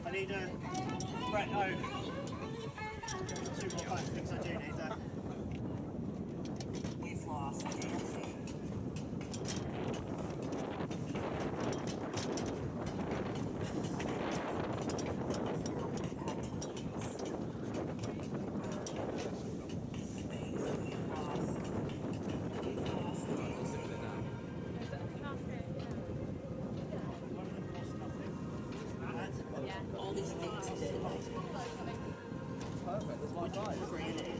I need a Brett Oak. 2 more fun things I do need that. We've lost dancing. All these things did. Perfect, that's my guy. Granted.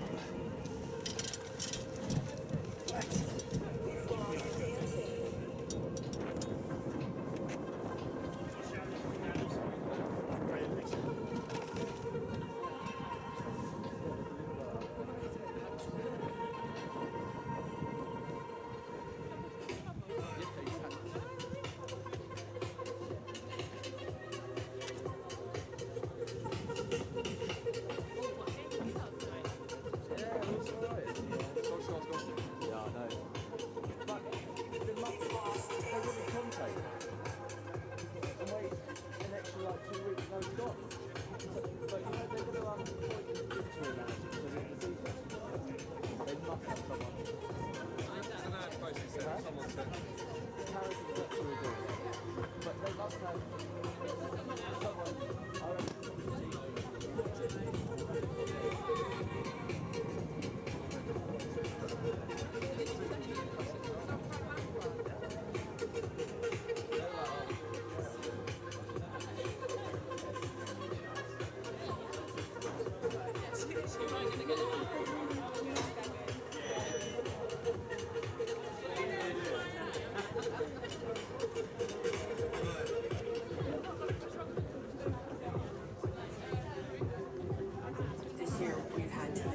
We've lost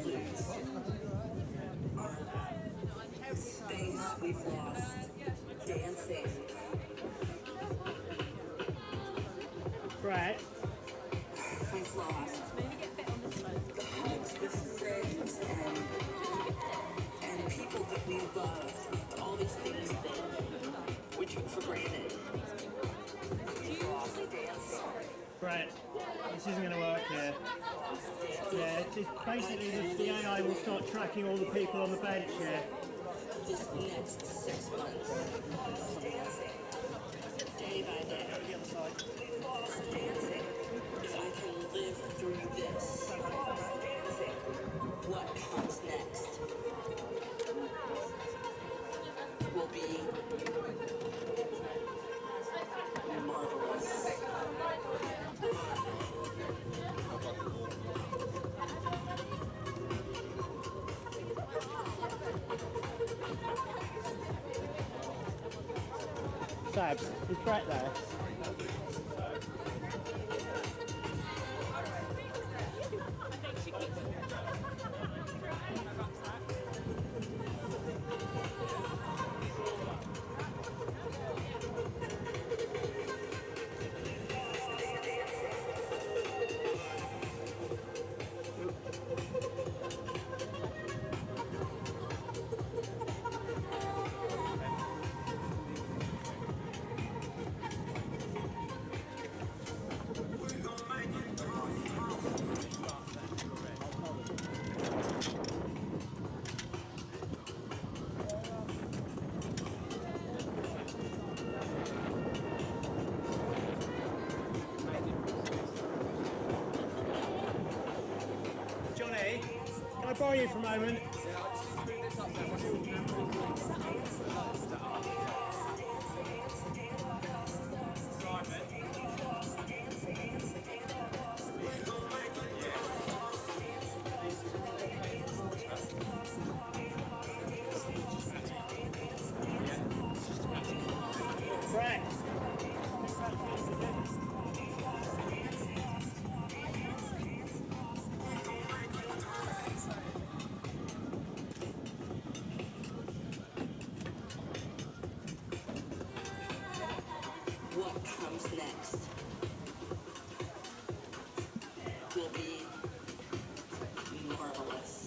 dancing. We've lost dancing. Brett. We've lost the hugs, the friends, and people that we loved. All these things that we took for granted. We've lost dancing. Brett, this isn't going to work here. Yeah, it's basically the AI will start tracking all the people on the bench here. This next 6 months, dancing, day by day. We've lost dancing. If I can live through this, dancing, what comes next will be marvelous. Sabs, is Brett there? here for a moment. Correct. What comes next will be marvelous.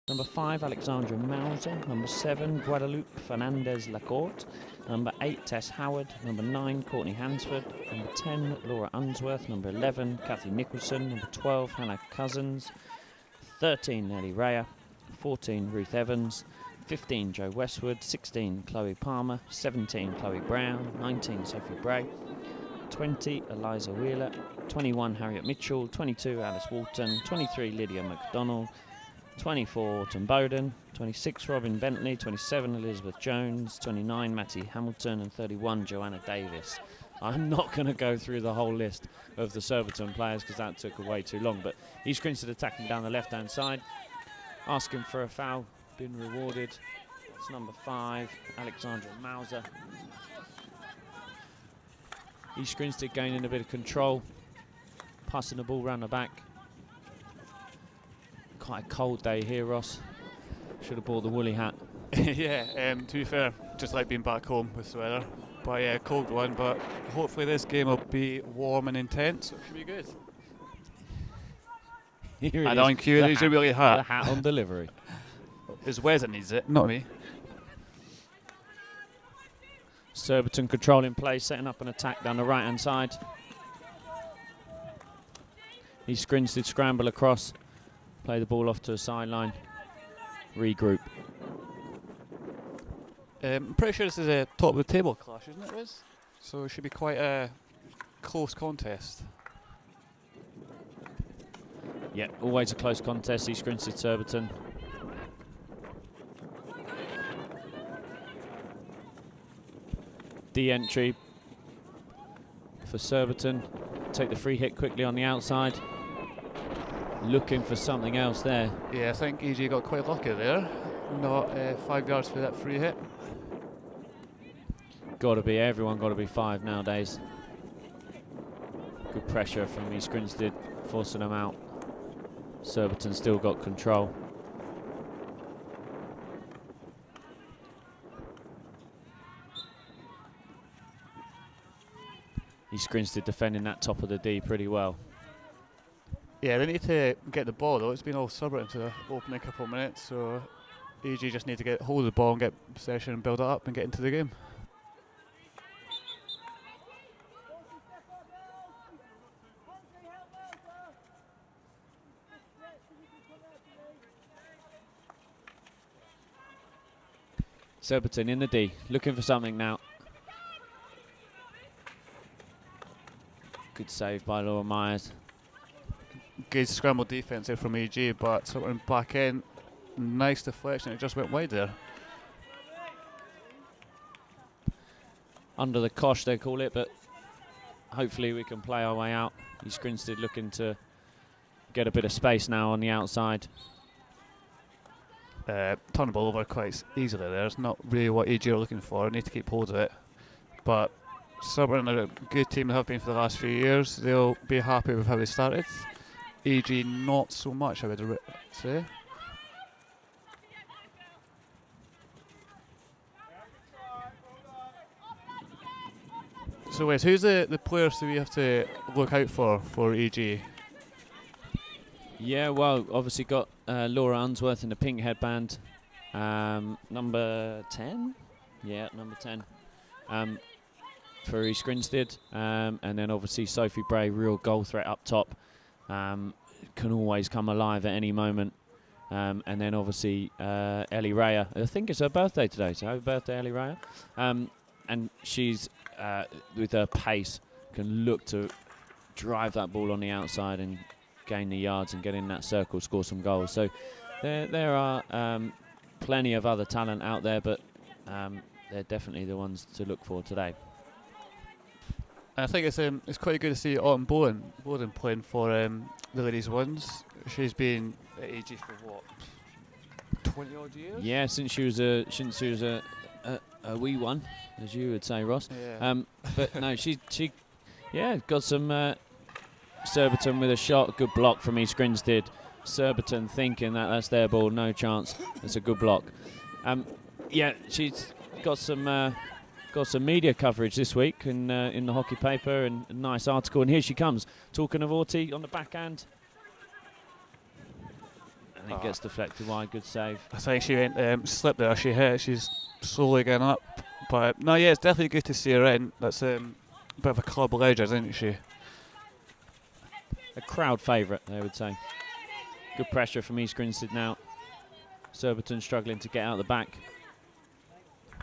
Number 5, Alexandra Mauser. Number 7, Guadalupe Fernandez-Lacorte. Number 8, Tess Howard. Number 9, Courtney Hansford. Number 10, Laura Unsworth. Number 11, Kathy Nicholson. Number 12, Hannah Cousins. 13, Nellie Raya. 14, Ruth Evans. 15, Jo Westwood. 16, Chloe Palmer. 17, Chloe Brown. 19, Sophie Bray. 20, Eliza Wheeler. 21, Harriet Mitchell. 22, Alice Walton. 23, Lydia McDonald. 24, Autumn Bowden. 26, Robin Bentley. 27, Elizabeth Jones. 29, Matty Hamilton. And 31, Joanna Davis. I'm not going to go through the whole list of the Surbiton players because that took way too long. But East Grinstead attacking down the left-hand side, asking for a foul, been rewarded. It's number 5, Alexandra Mauser. East Grinstead gaining a bit of control, passing the ball round the back. Quite a cold day here, Ross. Should have bought the woolly hat. Yeah, to be fair, just like being back home with the weather. But yeah, cold one, but hopefully this game will be warm and intense, so it should be good. Here I don't cue, he's a really The hat. hat on delivery. It's Wes that needs it, not me. Surbiton controlling play, setting up an attack down the right-hand side. East Grinstead scramble across, play the ball off to the sideline, regroup. I'm pretty sure this is a top of the table clash, isn't it, Wes? So it should be quite a close contest. Yeah, always a close contest, East Grinstead Surbiton. D-entry for Surbiton. Take the free hit quickly on the outside. Looking for something else there. Yeah, I think EG got quite lucky there. Not 5 yards for that free hit. Everyone got to be 5 nowadays. Good pressure from East Grinstead, forcing them out. Surbiton still got control. East Grinstead defending that top of the D pretty well. Yeah, they need to get the ball though. It's been all Surbiton to the opening couple of minutes, so EG just need to get hold of the ball and get possession and build it up and get into the game. Surbiton in the D, looking for something now. Good save by Laura Myers. Good scramble defense there from EG, but Surbiton back in. Nice deflection, it just went wide there. Under the cosh they call it, but hopefully we can play our way out. East Grinstead looking to get a bit of space now on the outside. Turn the ball over quite easily there. It's not really what EG are looking for. Need to keep hold of it. But Surbiton are a good team, they have been for the last few years. They'll be happy with how they started. EG not so much, I would say. So Wes, who's the players that we have to look out for EG? Yeah, well, obviously got Laura Unsworth in the pink headband. Number 10? Yeah, number 10 for East Grinstead. And then obviously Sophie Bray, real goal threat up top. Can always come alive at any moment. And then obviously Ellie Raya. I think it's her birthday today, so happy birthday, Ellie Raya. And she's, with her pace, can look to drive that ball on the outside and gain the yards and get in that circle, score some goals. So there are plenty of other talent out there, but they're definitely the ones to look for today. I think it's quite good to see Autumn Bowden playing for the ladies ones. She's been at AG for what, 20 odd years? Yeah, since she was a wee one, as you would say, Ross. Yeah. But no, she got some Surbiton with a shot, good block from East Grinstead. Surbiton thinking that's their ball, no chance. It's a good block. Yeah, she's got some media coverage this week in the hockey paper, and a nice article. And here she comes, talking of Orty on the backhand. And it gets deflected wide, good save. I think she went slipped there. She hit. She's slowly getting up. But no, yeah, it's definitely good to see her in. That's a bit of a club legend, isn't she? A crowd favourite, they would say. Good pressure from East Grinstead now. Surbiton struggling to get out the back.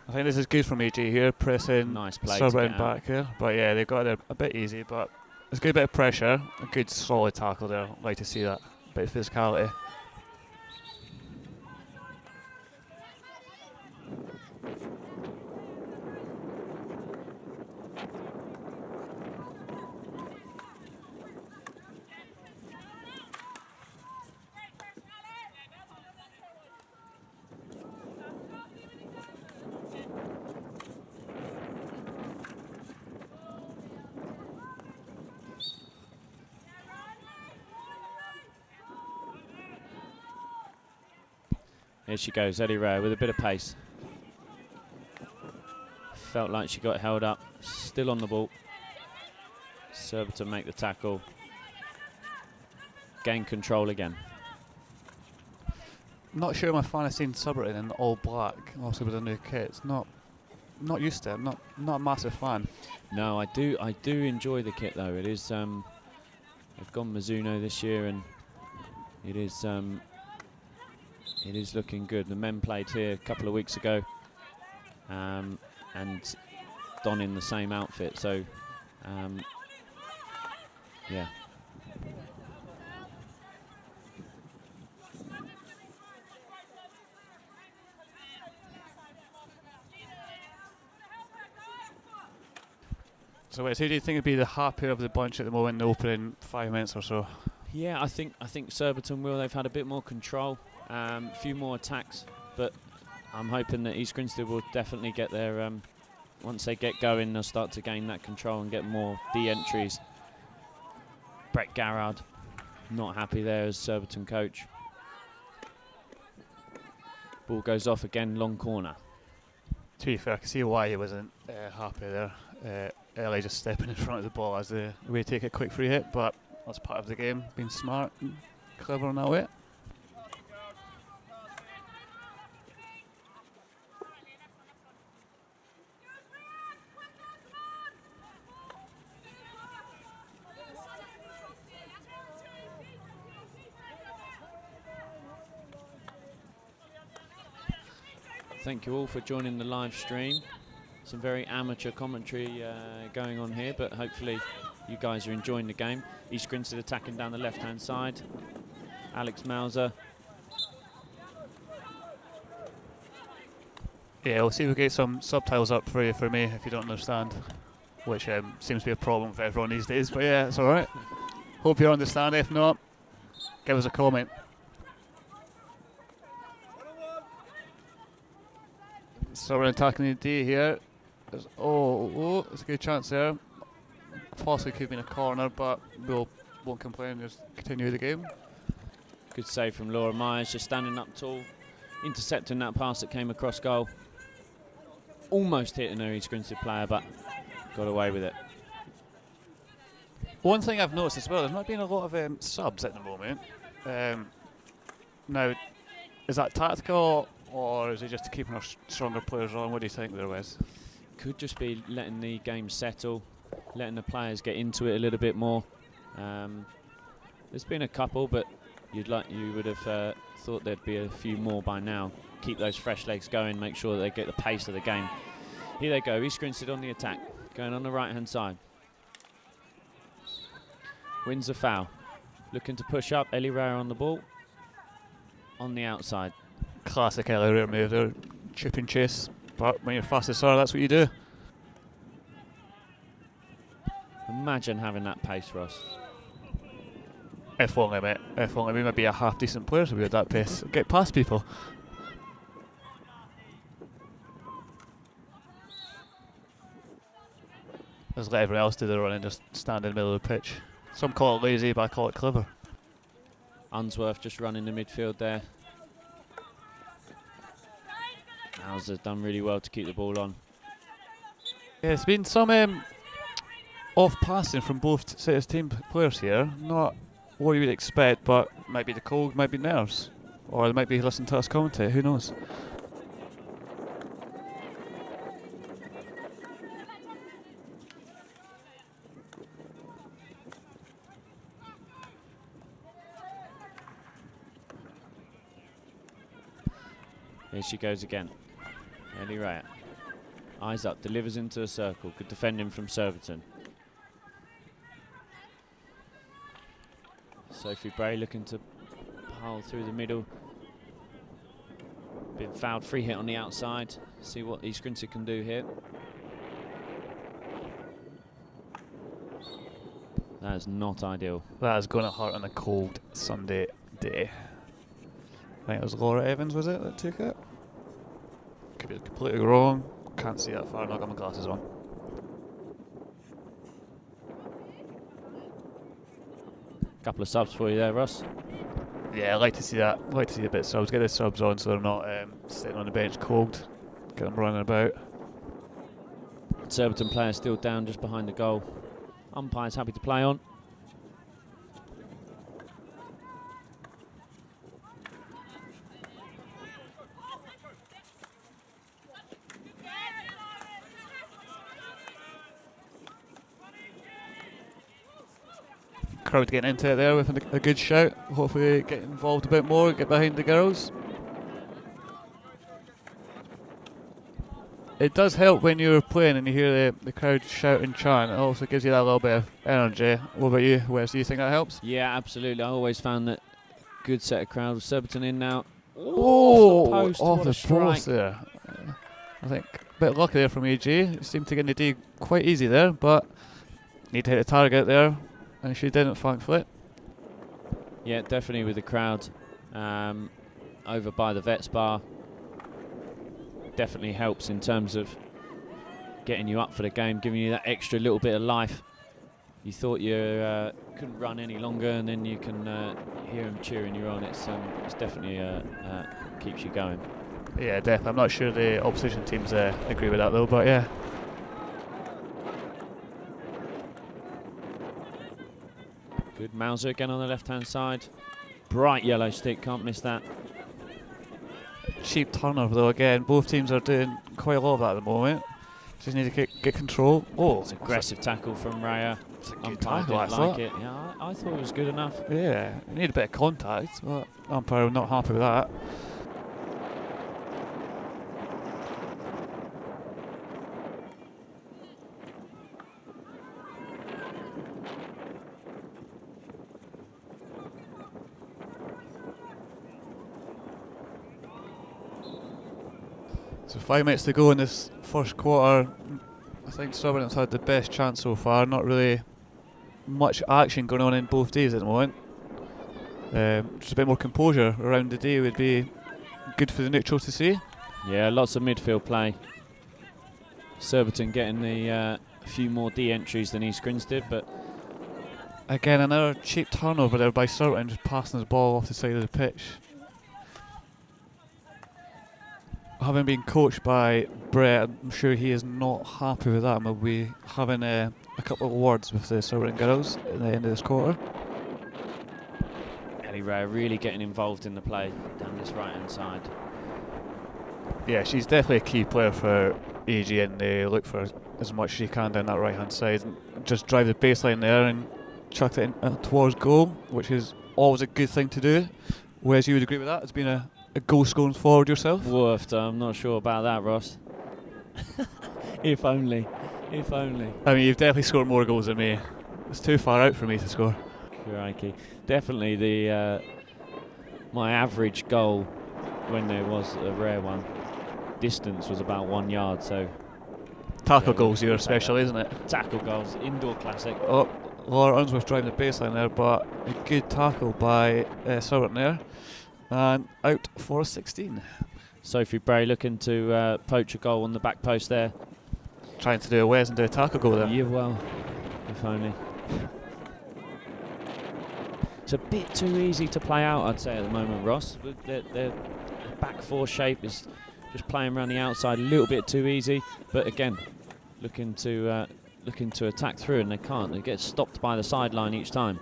I think this is good from AG here, pressing Nice play to Surbiton get back here. But yeah, they've got it a bit easy, but it's a good bit of pressure. A good solid tackle there. I'd like to see that. Bit of physicality. Here she goes, Ellie Ray with a bit of pace. Felt like she got held up, still on the ball. Surbiton make the tackle. Gain control again. Not sure I'm a fan of seeing Surbiton in all black, also with a new kit. It's not used to it. I'm not a massive fan. No, I do enjoy the kit though. It is they've gone Mizuno this year, and it is looking good. The men played here a couple of weeks ago, and donning the same outfit. So, yeah. So wait, who do you think would be the happier of the bunch at the moment in the opening 5 minutes or so? Yeah, I think Surbiton will. They've had a bit more control, a few more attacks, but I'm hoping that East Grinstead will definitely get their. Once they get going, they'll start to gain that control and get more de-entries. Brett Garrard, not happy there as Surbiton coach. Ball goes off again, long corner. To be fair, I can see why he wasn't happy there. Ellie just stepping in front of the ball as the way to take a quick free hit, but that's part of the game, being smart and clever in that way. Thank you all for joining the live stream. Some very amateur commentary going on here, but hopefully you guys are enjoying the game. East Grinstead attacking down the left-hand side. Alex Mauser. Yeah, we'll see if we get some subtitles up for you, for me, if you don't understand, which seems to be a problem for everyone these days, but yeah, it's alright. Hope you understand. If not, give us a comment. So we're attacking the D here. There's a good chance there. Possibly could be in a corner, but won't complain, just continue the game. Good save from Laura Myers, just standing up tall, intercepting that pass that came across goal. Almost hitting her East Grinstead player, but got away with it. One thing I've noticed as well, there's not been a lot of subs at the moment. Now, is that tactical, or is it just to keep our stronger players on? What do you think there, Wes? Could just be letting the game settle, letting the players get into it a little bit more. There's been a couple, but you would have thought there'd be a few more by now. Keep those fresh legs going, make sure that they get the pace of the game. Here they go, East Grinstead on the attack, going on the right-hand side. Wins the foul. Looking to push up, Ellie Rare on the ball. On the outside. Classic Ellie Rare move there, chip and chase. But when you're fastest star, that's what you do. Imagine having that pace, Ross. If only, mate. If only we might be a half decent player so we had that pace. Get past people. Just let everyone else do the run and just stand in the middle of the pitch. Some call it lazy, but I call it clever. Unsworth just running the midfield there. Hauser's done really well to keep the ball on. Yeah, it's been some off passing from both sets of team players here. Not what you would expect, but might be the cold, might be nerves. Or they might be listening to us commentate, who knows? Here she goes again. Ellie Raya. Eyes up, delivers into a circle. Good defending from Surbiton. Sophie Bray looking to pile through the middle. Been fouled, free hit on the outside. See what East Grinstead can do here. That is not ideal. That is going to hurt on a cold Sunday day. I think it was Laura Evans, was it, that took it? Could be completely wrong. Can't see that far, not got my glasses on. Couple of subs for you there, Ross. Yeah, I like to see that. I like to see a bit of subs. Get the subs on so they're not sitting on the bench cold. Get them running about. Surbiton player still down just behind the goal. Umpire's happy to play on. Crowd getting into it there with a good shout. Hopefully get involved a bit more, get behind the girls. It does help when you're playing and you hear the crowd shout and chant. It also gives you that little bit of energy. What about you, Wes? Do you think that helps? Yeah, absolutely. I always found that good set of crowd. Surbiton in now. Oh, off the post there. I think a bit lucky there from AG. Seemed to get in the D quite easy there, but need to hit the target there. And she didn't, thankfully. Yeah, definitely with the crowd over by the Vets Bar. Definitely helps in terms of getting you up for the game, giving you that extra little bit of life. You thought you couldn't run any longer, and then you can hear them cheering you on. It's definitely keeps you going. Yeah, definitely. I'm not sure the opposition teams agree with that though, but yeah. Good Mauser again on the left-hand side. Bright yellow stick, can't miss that. Cheap turnover though again. Both teams are doing quite a lot of that at the moment. Just need to get control. Oh, it's aggressive tackle from Raya. It's a good Umpire tackle, didn't like it. Yeah, I thought it was good enough. Yeah, you need a bit of contact, but umpire not happy with that. So 5 minutes to go in this first quarter. I think Surbiton's had the best chance so far. Not really much action going on in both days at the moment. Just a bit more composure around the day would be good for the neutral to see. Yeah, lots of midfield play. Surbiton getting the few more D entries than East Grinstead, but again another cheap turnover there by Surbiton, just passing the ball off the side of the pitch. Having been coached by Brett, I'm sure he is not happy with that, and we'll be having a couple of words with the Surbiton girls at the end of this quarter. Ellie Ray really getting involved in the play down this right-hand side. Yeah, she's definitely a key player for AG, and they look for as much as she can down that right-hand side and just drive the baseline there and chuck it in, towards goal, which is always a good thing to do. Wes, you would agree with that? It's been a goal scoring forward yourself? Woofed, I'm not sure about that, Ross. If only. If only. I mean, you've definitely scored more goals than me. It's too far out for me to score. Crikey. Definitely the my average goal, when there was a rare one, distance was about 1 yard, so... Tackle goals here especially, isn't it? Tackle goals, indoor classic. Oh, Laura Unsworth driving the baseline there, but a good tackle by Surbiton there. And out for 16. Sophie Bray looking to poach a goal on the back post there. Trying to do a Wes and do a tackle goal there. Yeah, well, if only. It's a bit too easy to play out, I'd say, at the moment, Ross. Their back four shape is just playing around the outside a little bit too easy. But again, looking to attack through, and they can't. They get stopped by the sideline each time.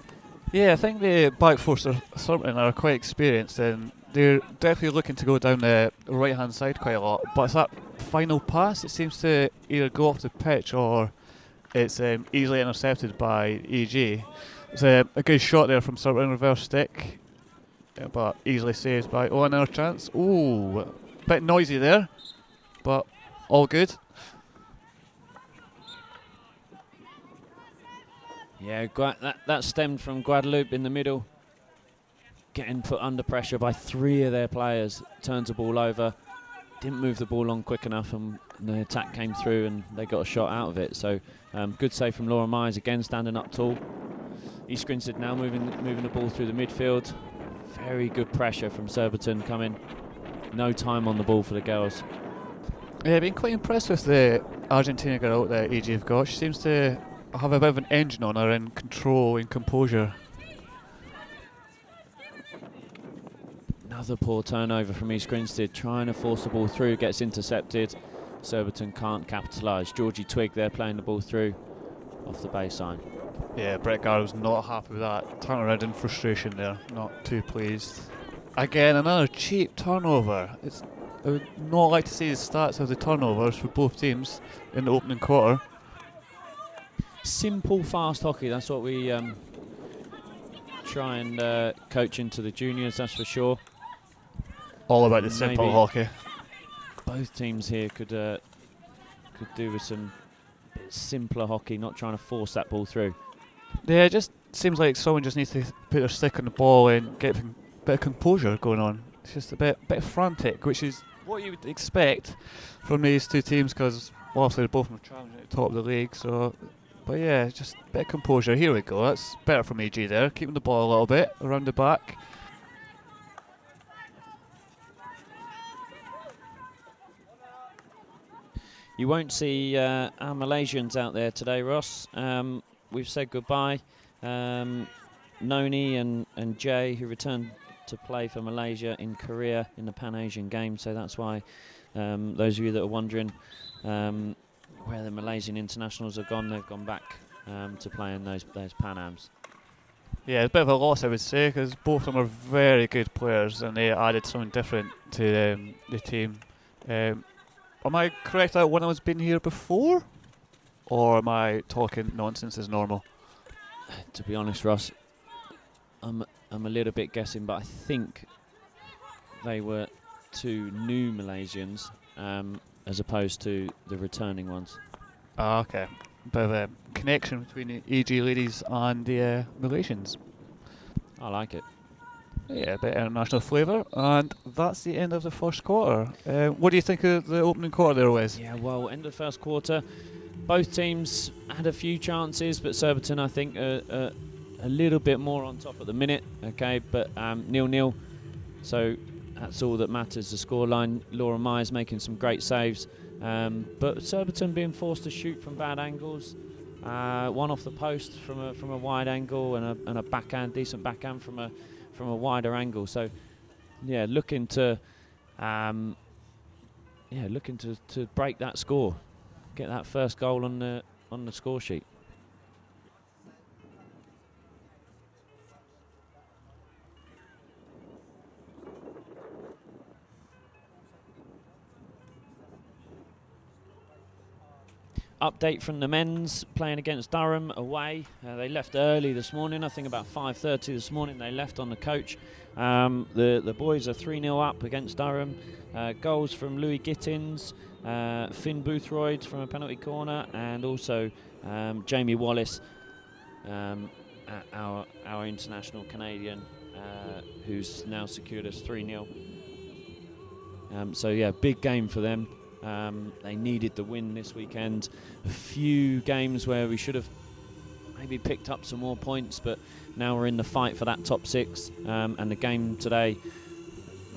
Yeah, I think the back four Surbiton are quite experienced in they're definitely looking to go down the right-hand side quite a lot, but it's that final pass, it seems to either go off the pitch or it's easily intercepted by EG. It's a good shot there from Surbiton, reverse stick, but easily saved by... Oh, another chance. Ooh, bit noisy there, but all good. Yeah, that stemmed from Guadeloupe in the middle, getting put under pressure by 3 of their players. Turns the ball over, didn't move the ball on quick enough, and the attack came through and they got a shot out of it. So good save from Laura Myers, again standing up tall. East Grinstead now moving the ball through the midfield. Very good pressure from Surbiton coming. No time on the ball for the girls. Yeah, I've been quite impressed with the Argentina girl that EG have got. She seems to have a bit of an engine on her in control and composure. Another poor turnover from East Grinstead, trying to force the ball through, gets intercepted. Surbiton can't capitalise. Georgie Twig there playing the ball through off the baseline. Yeah, Brett Garrow's not happy with that. Turn around in frustration there, not too pleased. Again, another cheap turnover. I would not like to see the stats of the turnovers for both teams in the opening quarter. Simple, fast hockey, that's what we try and coach into the juniors, that's for sure. All about the simple hockey. Both teams here could do with some bit simpler hockey, not trying to force that ball through. Yeah, it just seems like someone just needs to put their stick on the ball and get a bit of composure going on. It's just a bit frantic, which is what you would expect from these two teams, because obviously they're both challenging at the top of the league. So, but yeah, just a bit of composure. Here we go. That's better from EG there, keeping the ball a little bit around the back. You won't see our Malaysians out there today, Ross. We've said goodbye. Noni and Jay, who returned to play for Malaysia in Korea in the Pan-Asian Games, so that's why those of you that are wondering where the Malaysian internationals have gone, they've gone back to play in those Pan-Ams. Yeah, it's a bit of a loss, I would say, because both of them are very good players and they added something different to the team. Am I correct that one of us been here before? Or am I talking nonsense as normal? To be honest, Ross, I'm a little bit guessing, but I think they were 2 new Malaysians as opposed to the returning ones. Ah, okay. Bit of a connection between the EG ladies and the Malaysians. I like it. Yeah, a bit of international flavour, and that's the end of the first quarter. What do you think of the opening quarter there, Wes? Yeah, well, end of the first quarter, both teams had a few chances, but Surbiton, I think, a little bit more on top at the minute, okay, but 0-0, so that's all that matters, the scoreline. Laura Myers making some great saves, but Surbiton being forced to shoot from bad angles, one off the post from a wide angle, and a backhand, decent backhand from a wider angle. So yeah, looking to break that score, get that first goal on the score sheet. Update from the men's playing against Durham away. They left early this morning, I think about 5:30 this morning they left on the coach. The boys are 3-0 up against Durham. Goals from Louis Gittins, Finn Boothroyd from a penalty corner, and also Jamie Wallace, our international Canadian, who's now secured us 3-0. So yeah, big game for them. They needed the win this weekend. A few games where we should have maybe picked up some more points, but now we're in the fight for that top 6, and the game today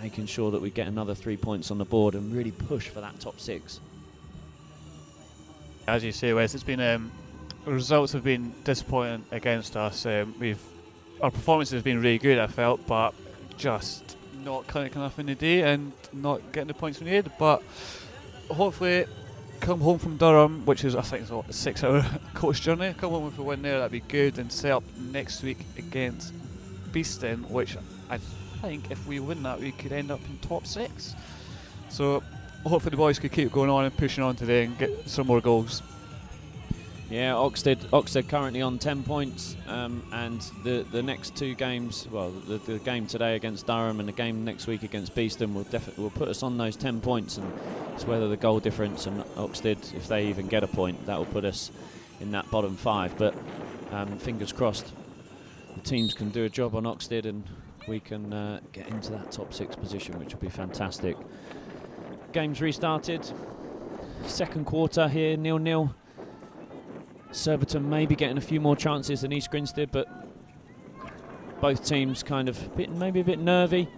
making sure that we get another 3 points on the board and really push for that top 6. As you say, Wes, it's been the results have been disappointing against us. Our performance has been really good, I felt, but just not clinical enough in the day and not getting the points we needed. But hopefully come home from Durham, which is I think it's a 6-hour coach journey, come home with a win there, that'd be good, and set up next week against Beeston, which I think if we win that, we could end up in top 6. So hopefully the boys could keep going on and pushing on today and get some more goals. Yeah, Oxted currently on 10 points, and the next 2 games, well, the game today against Durham and the game next week against Beeston will put us on those 10 points, and it's whether the goal difference and Oxted, if they even get a point, that will put us in that bottom 5. But fingers crossed, the teams can do a job on Oxted and we can get into that top 6 position, which will be fantastic. Game's restarted. Second quarter here, 0-0. Surbiton maybe getting a few more chances than East Grinstead, but both teams kind of maybe a bit nervy.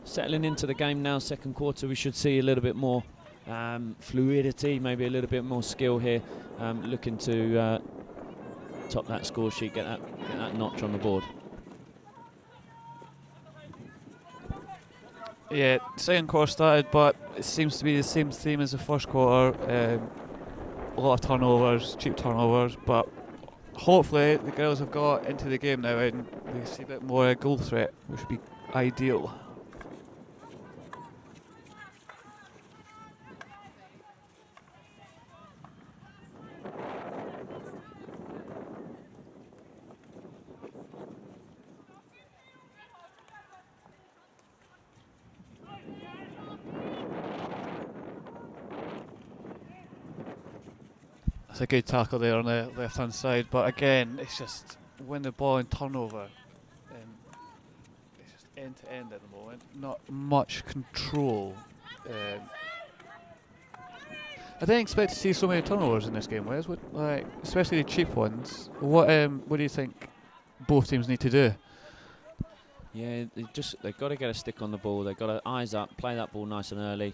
Settling into the game now, second quarter, we should see a little bit more fluidity, maybe a little bit more skill here. Looking to top that score sheet, get that notch on the board. Yeah, second quarter started, but it seems to be the same theme as the first quarter. A lot of turnovers, cheap turnovers, but hopefully the girls have got into the game now and we see a bit more goal threat, which would be ideal. It's a good tackle there on the left hand side, but again, it's just win the ball in turnover. It's just end to end at the moment, not much control. I didn't expect to see so many turnovers in this game, Wes. Like, especially the cheap ones. What do you think both teams need to do? Yeah, they've got to get a stick on the ball. They've got to eyes up, play that ball nice and early.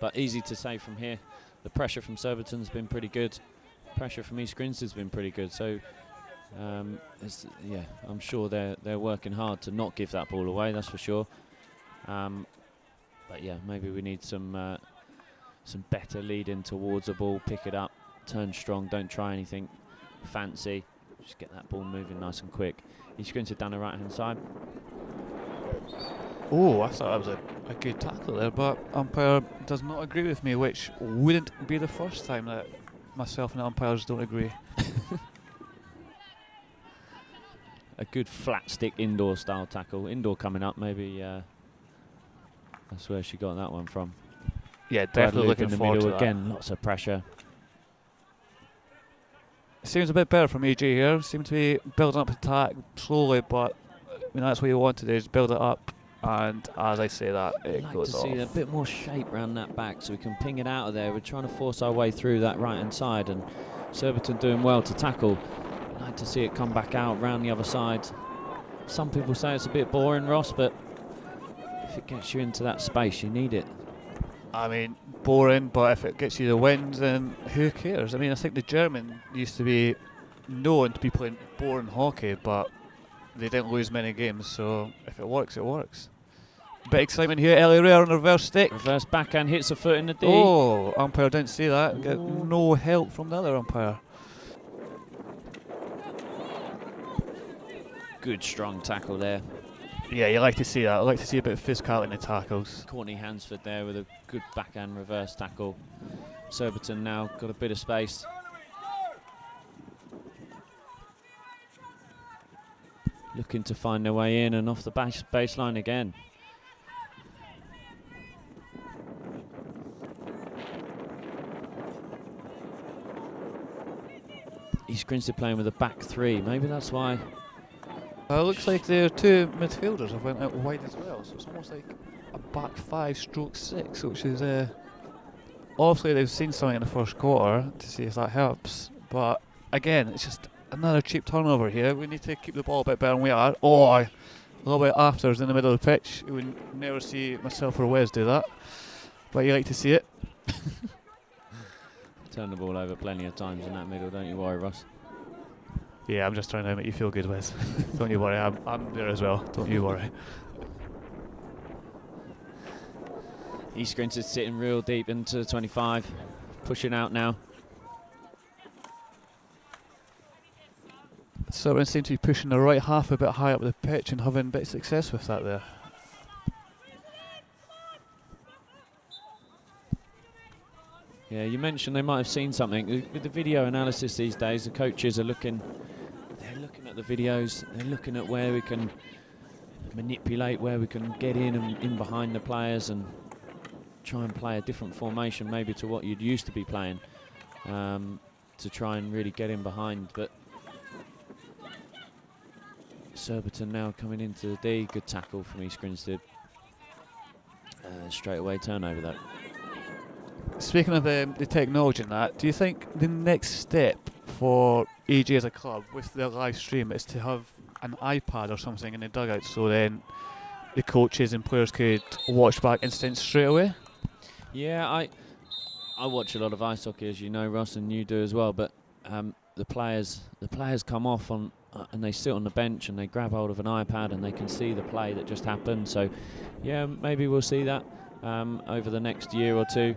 But easy to say from here. The pressure from Surbiton's been pretty good. Pressure from East Grinstead's been pretty good. So, I'm sure they're working hard to not give that ball away. That's for sure. But yeah, maybe we need some better leading towards the ball. Pick it up, turn strong. Don't try anything fancy. Just get that ball moving nice and quick. East Grinstead down the right hand side. Oh, I thought that was a good tackle there, but umpire does not agree with me, which wouldn't be the first time that myself and the umpires don't agree. A good flat stick indoor style tackle. Indoor coming up, maybe that's where she got that one from. Yeah, definitely looking in the forward middle to that. again. Lots of pressure. It seems a bit better from AJ here. Seem to be building up attack slowly, but that's what you want to do, is build it up. And as I say that, it goes off. I'd like to see a bit more shape around that back so we can ping it out of there. We're trying to force our way through that right hand side, and Surbiton doing well to tackle. I'd like to see it come back out round the other side. Some people say it's a bit boring, Ross, but if it gets you into that space, you need it. I mean, boring, but if it gets you the wins, then who cares? I mean, I think the German used to be known to be playing boring hockey, but they didn't lose many games, so if it works, it works. Bit excitement here. Ellie Ray on the reverse stick. Reverse backhand hits a foot in the D. Oh, umpire didn't see that. Get no help from the other umpire. Good strong tackle there. Yeah, you like to see that. I like to see a bit of physicality in the tackles. Courtney Hansford there with a good backhand reverse tackle. Surbiton now got a bit of space. Looking to find their way in and off the baseline again. East Grinstead playing with a back 3. Maybe that's why. It looks like their 2 midfielders have went out wide as well, so it's almost like a back 5/6, which is obviously they've seen something in the first quarter to see if that helps. But again, it's just another cheap turnover here. We need to keep the ball a bit better than we are. Oh, a little bit after us in the middle of the pitch. You would never see myself or Wes do that, but you like to see it. Turn the ball over plenty of times in that middle, don't you worry, Ross. Yeah, I'm just trying to make you feel good, Wes. Don't you worry, I'm there as well. Don't you worry. East Grinstead sitting real deep into the 25, pushing out now. Surbiton seem to be pushing the right half a bit high up the pitch and having a bit of success with that there. Yeah, you mentioned they might have seen something. With the video analysis these days, the coaches are looking at the videos, they're looking at where we can manipulate, where we can get in and in behind the players and try and play a different formation maybe to what you'd used to be playing, to try and really get in behind. But Surbiton now coming into the D. Good tackle from East Grinstead. Straight away turnover though. Speaking of the technology and that, do you think the next step for EG as a club with their live stream is to have an iPad or something in the dugout, so then the coaches and players could watch back incidents straight away? Yeah, I watch a lot of ice hockey, as you know, Ross, and you do as well. But the players come off on and they sit on the bench and they grab hold of an iPad and they can see the play that just happened. So, yeah, maybe we'll see that over the next year or two.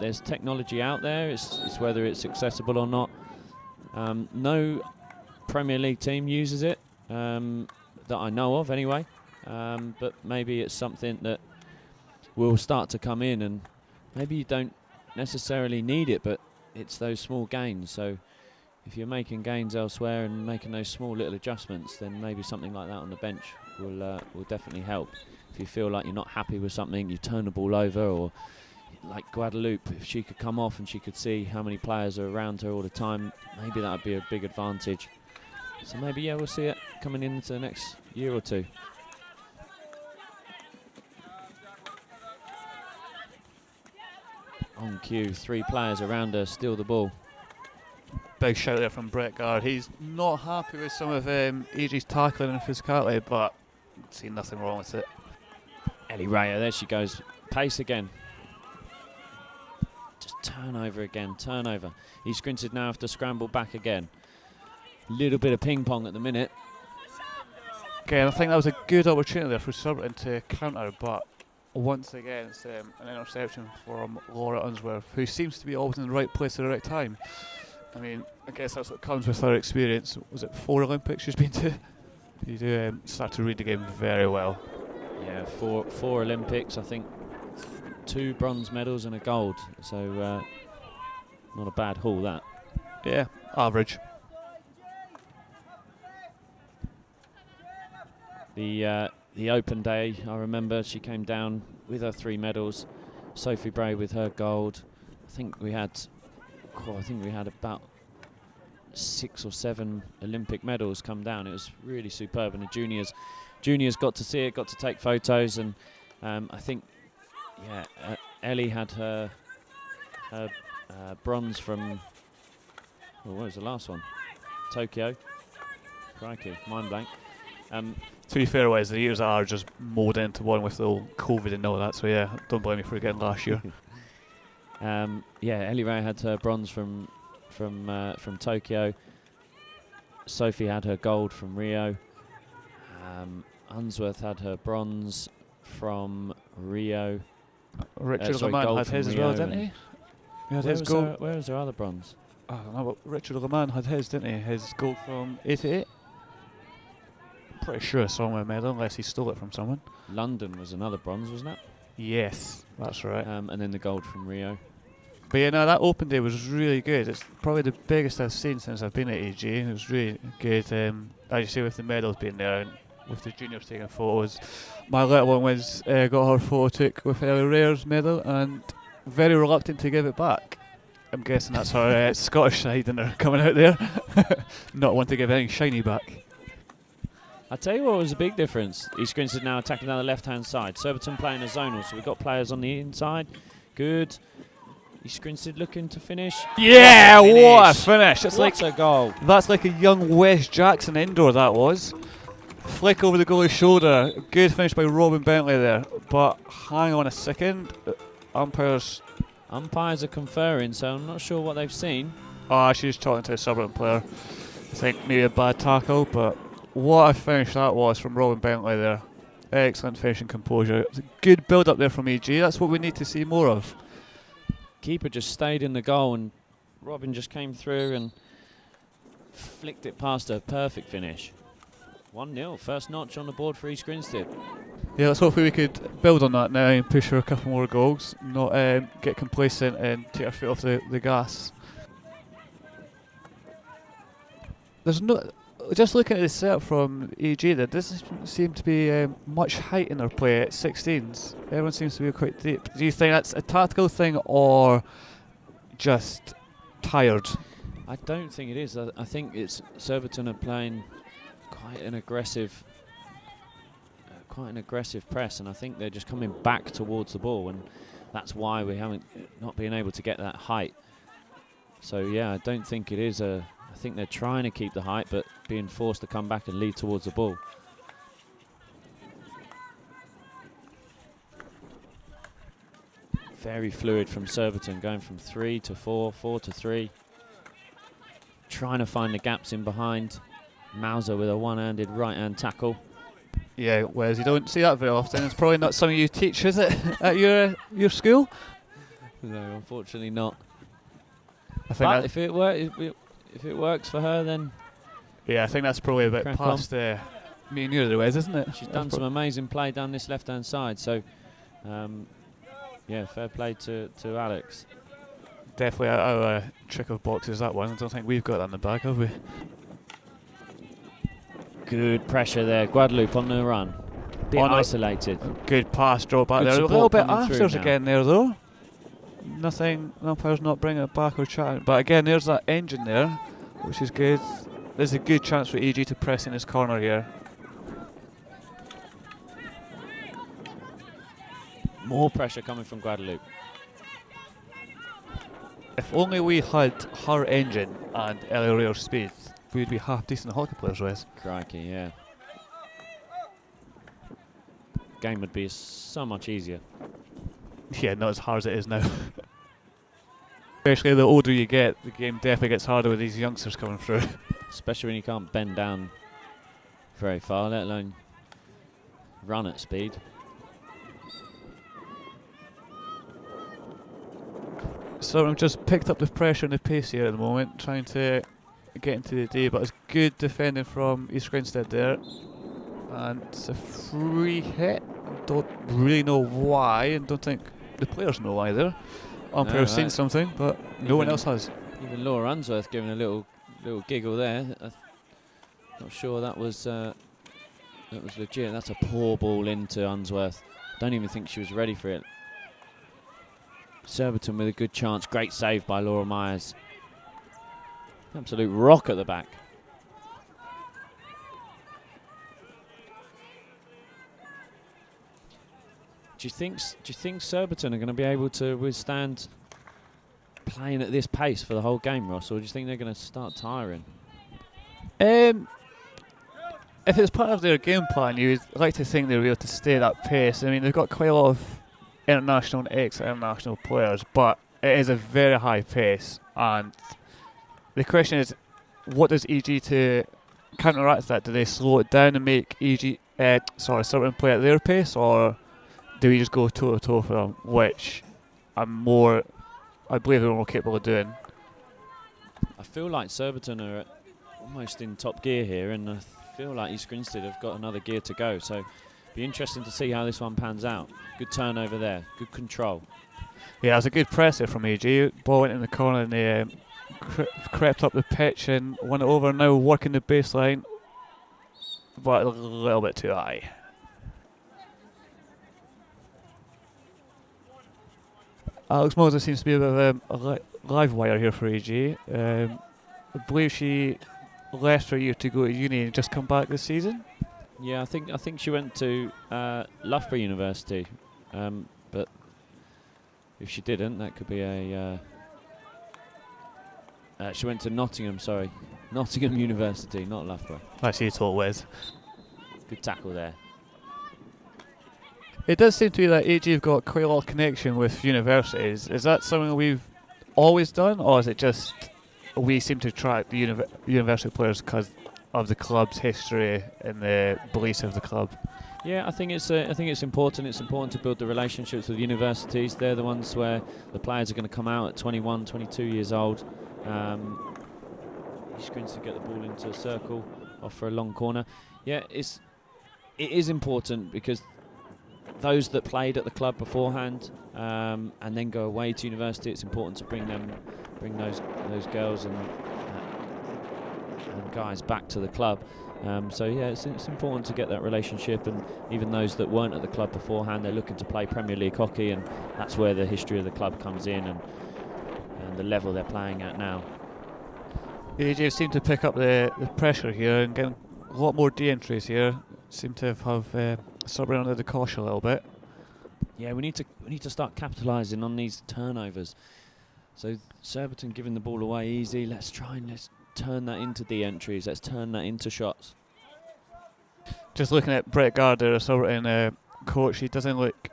There's technology out there. It's whether it's accessible or not. No Premier League team uses it that I know of, anyway. But maybe it's something that will start to come in, and maybe you don't necessarily need it, but it's those small gains. So if you're making gains elsewhere and making those small little adjustments, then maybe something like that on the bench will definitely help. If you feel like you're not happy with something, you turn the ball over, or like Guadeloupe, if she could come off and she could see how many players are around her all the time, maybe that would be a big advantage. So maybe, yeah, we'll see it coming into the next year or two. On cue, 3 players around her, steal the ball. Big shout there from Brett Gard. He's not happy with some of EG's tackling and physicality, but see nothing wrong with it. Ellie Raya, there she goes. Pace again. Just turnover again, turnover. East Grinstead now have to scramble back again. Little bit of ping pong at the minute. Again, I think that was a good opportunity there for Surbiton to counter, but once again it's an interception from Laura Unsworth, who seems to be always in the right place at the right time. I mean, I guess that's what comes with her experience. Was it 4 Olympics she's been to? You do start to read the game very well. Yeah, four Olympics, I think 2 bronze medals and a gold. So not a bad haul, that. Yeah, average. The open day, I remember she came down with her 3 medals. Sophie Bray with her gold. I think we had about 6 or 7 Olympic medals come down. It was really superb, and the juniors got to see it, got to take photos, and I think, yeah, Ellie had her bronze from, what was the last one? Tokyo. Crikey, mind blank. To be fair, the years are just moulded into one with the old COVID and all that, so yeah, don't blame me for getting last year. Yeah, Ellie Ray had her bronze from Tokyo. Sophie had her gold from Rio. Unsworth had her bronze from Rio. Richard Leman had his as well, didn't he? He had his gold. Where was her other bronze? I don't know, but Richard Leman had his, didn't he? His gold from 88. Pretty sure it's somewhere medal, unless he stole it from someone. London was another bronze, wasn't it? Yes, that's right. And then the gold from Rio. But yeah, no, that open day was really good. It's probably the biggest I've seen since I've been at AG. It was really good. As you say, with the medals being there and with the juniors taking photos. My little one got her photo took with Ellie Rare's medal and very reluctant to give it back. I'm guessing that's her Scottish side and they're coming out there. Not want to give anything shiny back. I tell you what was a big difference. East Grinstead now attacking down the left-hand side. Surbiton playing a zonal, so we've got players on the inside. Good. East Grinstead looking to finish. Yeah, what a finish! It's like a goal. That's like a young Wes Jackson indoor, that was. Flick over the goalie's shoulder. Good finish by Robin Bentley there. But hang on a second. Umpires are conferring, so I'm not sure what they've seen. Oh, she's talking to a Surbiton player. I think maybe a bad tackle, but what a finish that was from Robin Bentley there. Excellent finishing composure. It's a good build up there from EG. That's what we need to see more of. Keeper just stayed in the goal and Robin just came through and flicked it past her. Perfect finish. 1-0, first notch on the board for East Grinstead. Yeah, let's hopefully we could build on that now and push for a couple more goals, not get complacent and take our foot off the gas. There's no, just looking at the setup from EG, there doesn't seem to be much height in their play at 16s. Everyone seems to be quite deep. Do you think that's a tactical thing or just tired? I don't think it is. I think it's Surbiton are playing quite an aggressive press, and I think they're just coming back towards the ball, and that's why we haven't not been able to get that height. So yeah, I don't think it is a. I think they're trying to keep the height, but being forced to come back and lead towards the ball. Very fluid from Surbiton, going from 3 to 4, 4 to 3. Trying to find the gaps in behind. Mauser with a one-handed right-hand tackle. Yeah, whereas you don't see that very often. It's probably not something you teach, is it, at your school? No, unfortunately not. I think but if it works for her, then yeah, I think that's probably a bit past me and you otherwise, isn't it? She's done some amazing play down this left-hand side. So, yeah, fair play to Alex. Definitely our trick of boxes, that one. I don't think we've got that in the bag, have we? Good pressure there. Guadalupe on the run. Bit isolated. Good pass, draw back Good there. A little bit coming afters through again there, though. Nothing, umpire's not bringing it back or chatting. But again, there's that engine there, which is good. There's a good chance for EG to press in his corner here. More pressure coming from Guadalupe. If only we had her engine and Ellie Rare's speed, we'd be half decent hockey players, Wes. Crikey, yeah. Game would be so much easier. Yeah, not as hard as it is now. Especially the older you get, the game definitely gets harder with these youngsters coming through. Especially when you can't bend down very far, let alone run at speed. So I've just picked up the pressure and the pace here at the moment, trying to get into the day, but it's good defending from East Grinstead there. And it's a free hit. Don't really know why, and don't think the players know either. Umpire's seen something, but no one else has. Even Laura Unsworth giving a little giggle there. Not sure that was legit. That's a poor ball into Unsworth. Don't even think she was ready for it. Surbiton with a good chance. Great save by Laura Myers. Absolute rock at the back. Do you think Surbiton are going to be able to withstand playing at this pace for the whole game, Ross, or do you think they're going to start tiring? If it's part of their game plan, you'd like to think they'll be able to stay at that pace. I mean, they've got quite a lot of international and ex-international players, but it is a very high pace, and the question is, what does EG to counteract that? Do they slow it down and make Surbiton play at their pace, or do we just go toe-to-toe for them, which I believe they're more capable of doing? I feel like Surbiton are almost in top gear here, and I feel like East Grinstead have got another gear to go, so be interesting to see how this one pans out. Good turnover there, good control. Yeah, it was a good press there from EG. Ball went in the corner and they crept up the pitch and won it over. Now working the baseline, but a little bit too high. Alex Moses seems to be a bit of a live wire here for EG. I believe she left for a year to go to uni and just come back this season. Yeah, I think she went to Loughborough University, but if she didn't, that could be a. She went to Nottingham University, not Loughborough. Actually, it's all Wes. Good tackle there. It does seem to be that AG have got quite a lot of connection with universities. Is that something we've always done, or is it just we seem to attract the university players because of the club's history and the beliefs of the club? Yeah, I think it's important. It's important to build the relationships with universities. They're the ones where the players are going to come out at 21, 22 years old. He's going to get the ball into a circle, off for a long corner. Yeah, it is important because those that played at the club beforehand and then go away to university, it's important to bring those girls and guys back to the club. So yeah, it's important to get that relationship, and even those that weren't at the club beforehand, they're looking to play Premier League hockey, and that's where the history of the club comes in, and the level they're playing at now. AJ seem to pick up the pressure here and getting a lot more de-entries here. Seem to have Surbiton under the caution a little bit. Yeah, we need to start capitalising on these turnovers. So Surbiton giving the ball away easy. Let's turn that into de-entries. Let's turn that into shots. Just looking at Brett Gardner, Surbiton coach, he doesn't look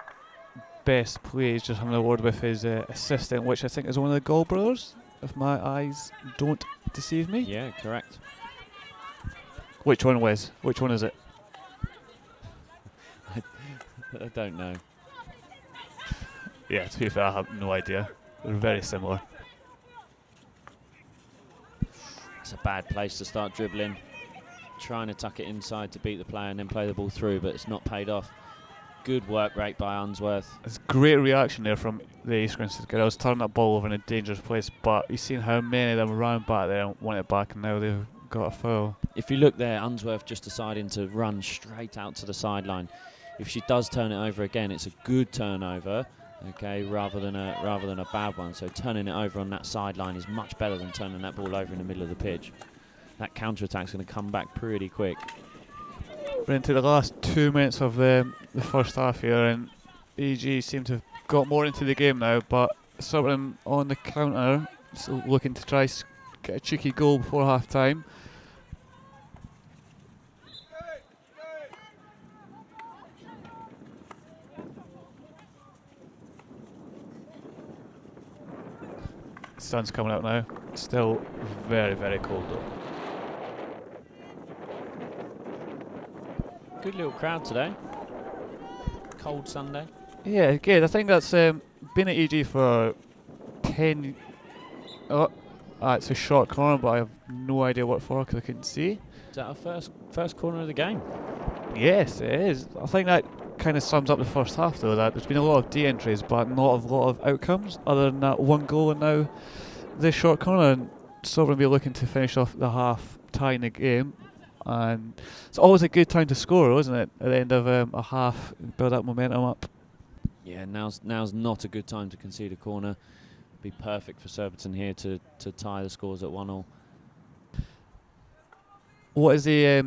best pleased. Just having a word with his assistant, which I think is one of the Gall brothers, if my eyes don't deceive me. Yeah, correct. Which one, Wes? Which one is it? I don't know. Yeah, to be fair, I have no idea. They're very similar. It's a bad place to start dribbling. Trying to tuck it inside to beat the player and then play the ball through, but it's not paid off. Good work rate by Unsworth. It's great reaction there from the East Grinstead girls, turning that ball over in a dangerous place, but you've seen how many of them ran back there and won it back, and now they've got a foul. If you look there, Unsworth just deciding to run straight out to the sideline. If she does turn it over again, it's a good turnover, okay, rather than a bad one. So turning it over on that sideline is much better than turning that ball over in the middle of the pitch. That counter-attack's going to come back pretty quick. We're into the last 2 minutes of the first half here, and EG seem to have got more into the game now, but Surbiton on the counter, so looking to try get a cheeky goal before half time. Sun's coming out now. Still very, very cold though. Good little crowd today. Cold Sunday. Yeah, good. I think that's been at EG for 10. It's a short corner, but I have no idea what for because I couldn't see. Is that our first corner of the game? Yes, it is. I think that kind of sums up the first half, though. That there's been a lot of de-entries, but not a lot of outcomes other than that one goal and now this short corner. And Surbiton will be looking to finish off the half, tying the game. And it's always a good time to score, isn't it? At the end of a half, build that momentum up. Yeah, now's not a good time to concede a corner. Be perfect for Surbiton here to tie the scores at 1-1. What is the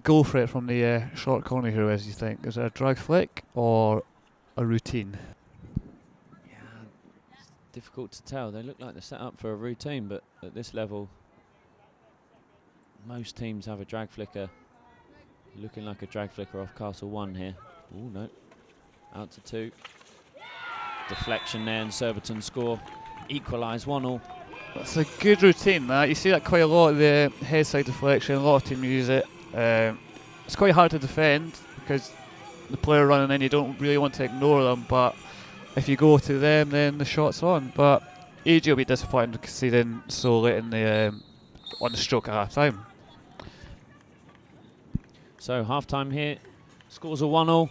goal threat from the short corner here, as you think? Is it a drag flick or a routine? Yeah, it's difficult to tell. They look like they're set up for a routine, but at this level, most teams have a drag flicker. Looking like a drag flicker off Castle 1 here. Oh no, out to 2. Deflection there and Surbiton score. Equalise 1-1. That's a good routine, that. You see that quite a lot, the head side deflection. A lot of teams use it. It's quite hard to defend because the player running in, you don't really want to ignore them, but if you go to them, then the shot's on. But AG will be disappointed conceding so late in the on the stroke at half time. So half time here, scores are 1-1.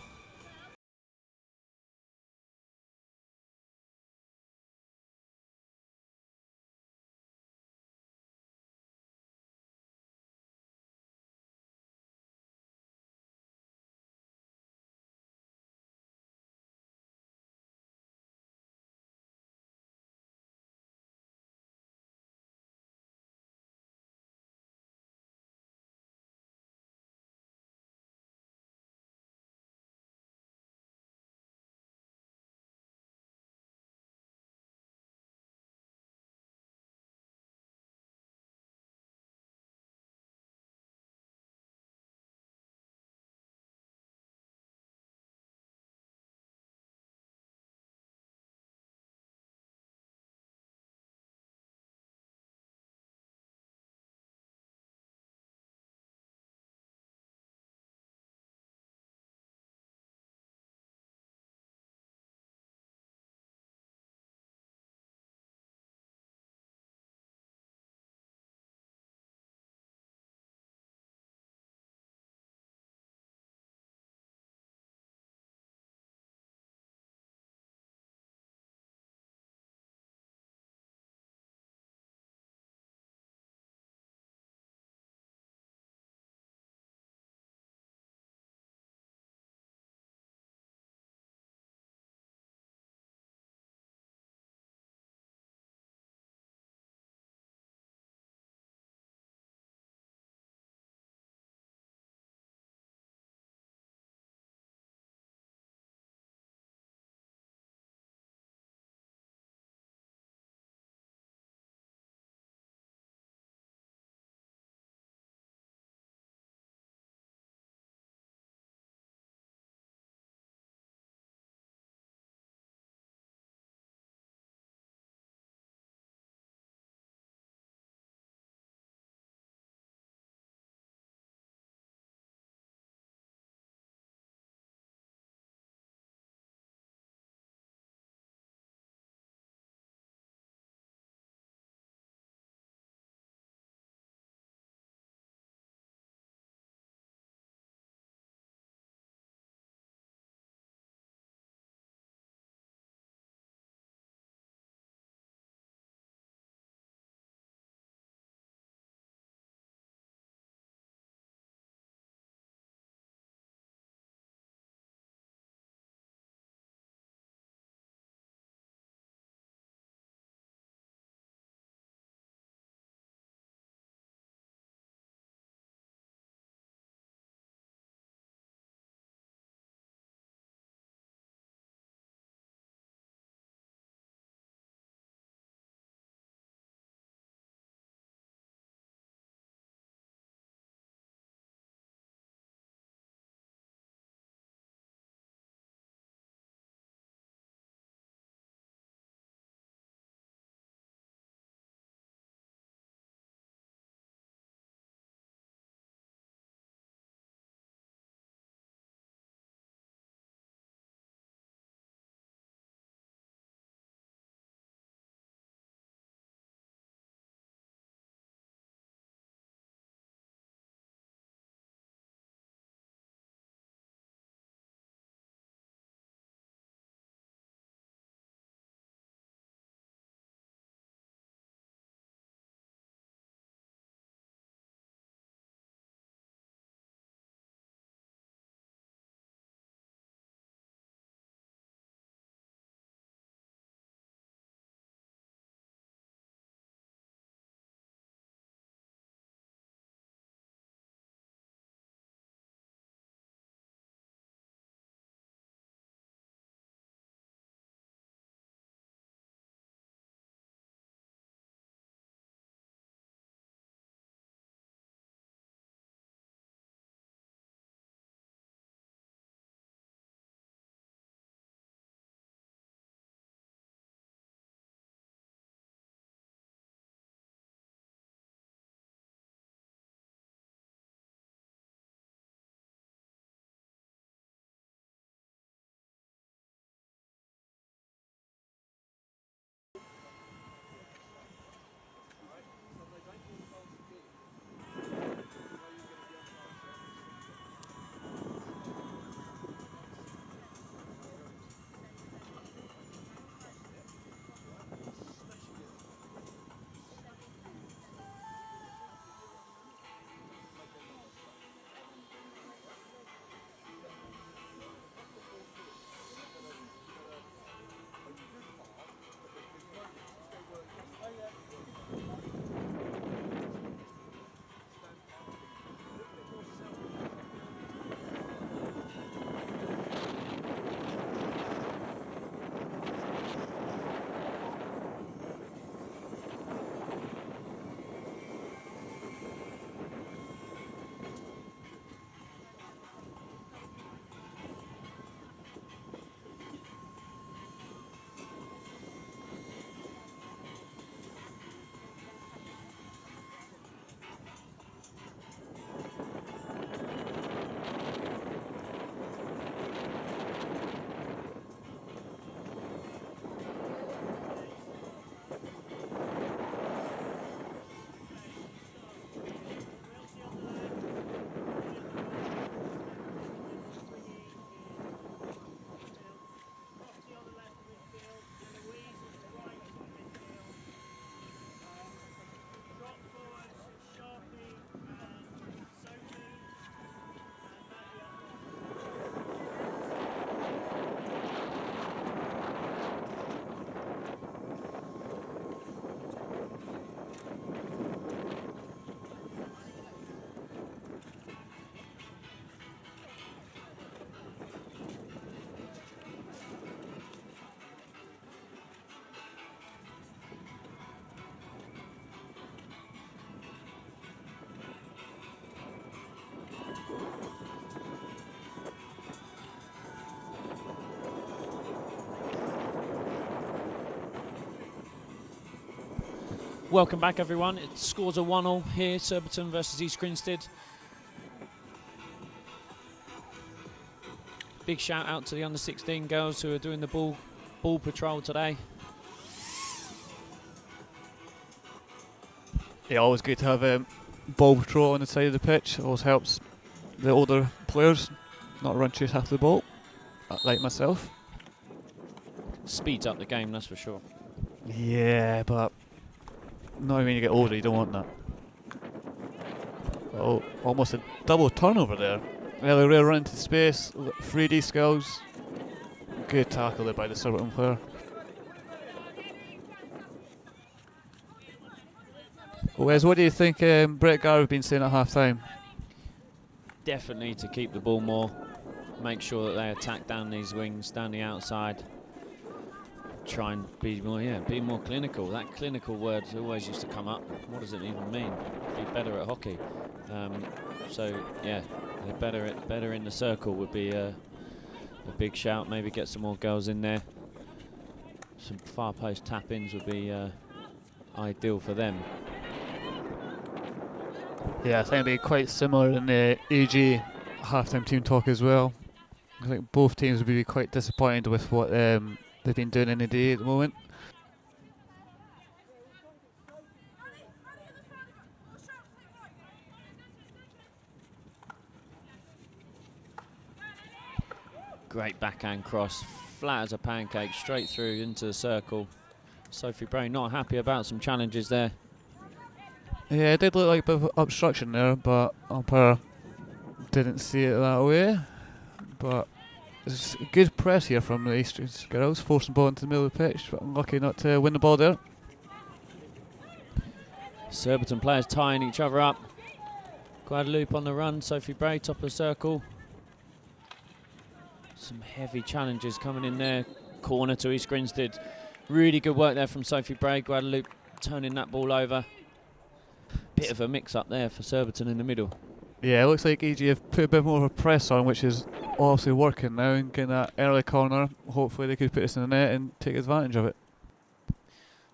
Welcome back, everyone. It scores a 1-1 here, Surbiton versus East Grinstead. Big shout out to the under-16 girls who are doing the ball patrol today. Yeah, always good to have ball patrol on the side of the pitch. Always helps the older players not run chase after the ball, like myself. Speeds up the game, that's for sure. Yeah, but not when you get older, you don't want that. Oh, almost a double turnover there. Really rare run into space, 3D skills. Good tackle there by the Surbiton player. Wes, what do you think Brett Garrett has been saying at half time? Definitely to keep the ball more, make sure that they attack down these wings, down the outside. Try and be more clinical. That clinical word always used to come up. What does it even mean? Be better at hockey. So yeah, they're better in the circle would be a big shout. Maybe get some more girls in there. Some far post tap-ins would be ideal for them. Yeah, I think it'll be quite similar in the AG half-time team talk as well. I think both teams will be quite disappointed with what they've been doing in the day at the moment. Great backhand cross, flat as a pancake, straight through into the circle. Sophie Bray not happy about some challenges there. Yeah, it did look like a bit of obstruction there, but umpire didn't see it that way. But it's a good press here from the Eastern girls, forcing the ball into the middle of the pitch, but unlucky not to win the ball there. Surbiton players tying each other up. Guadalupe on the run, Sophie Bray top of the circle. Some heavy challenges coming in there. Corner to East Grinstead. Really good work there from Sophie Bray. Guadalupe turning that ball over. Bit of a mix-up there for Surbiton in the middle. Yeah, it looks like EG have put a bit more of a press on, which is obviously working now, and getting that early corner. Hopefully they could put us in the net and take advantage of it.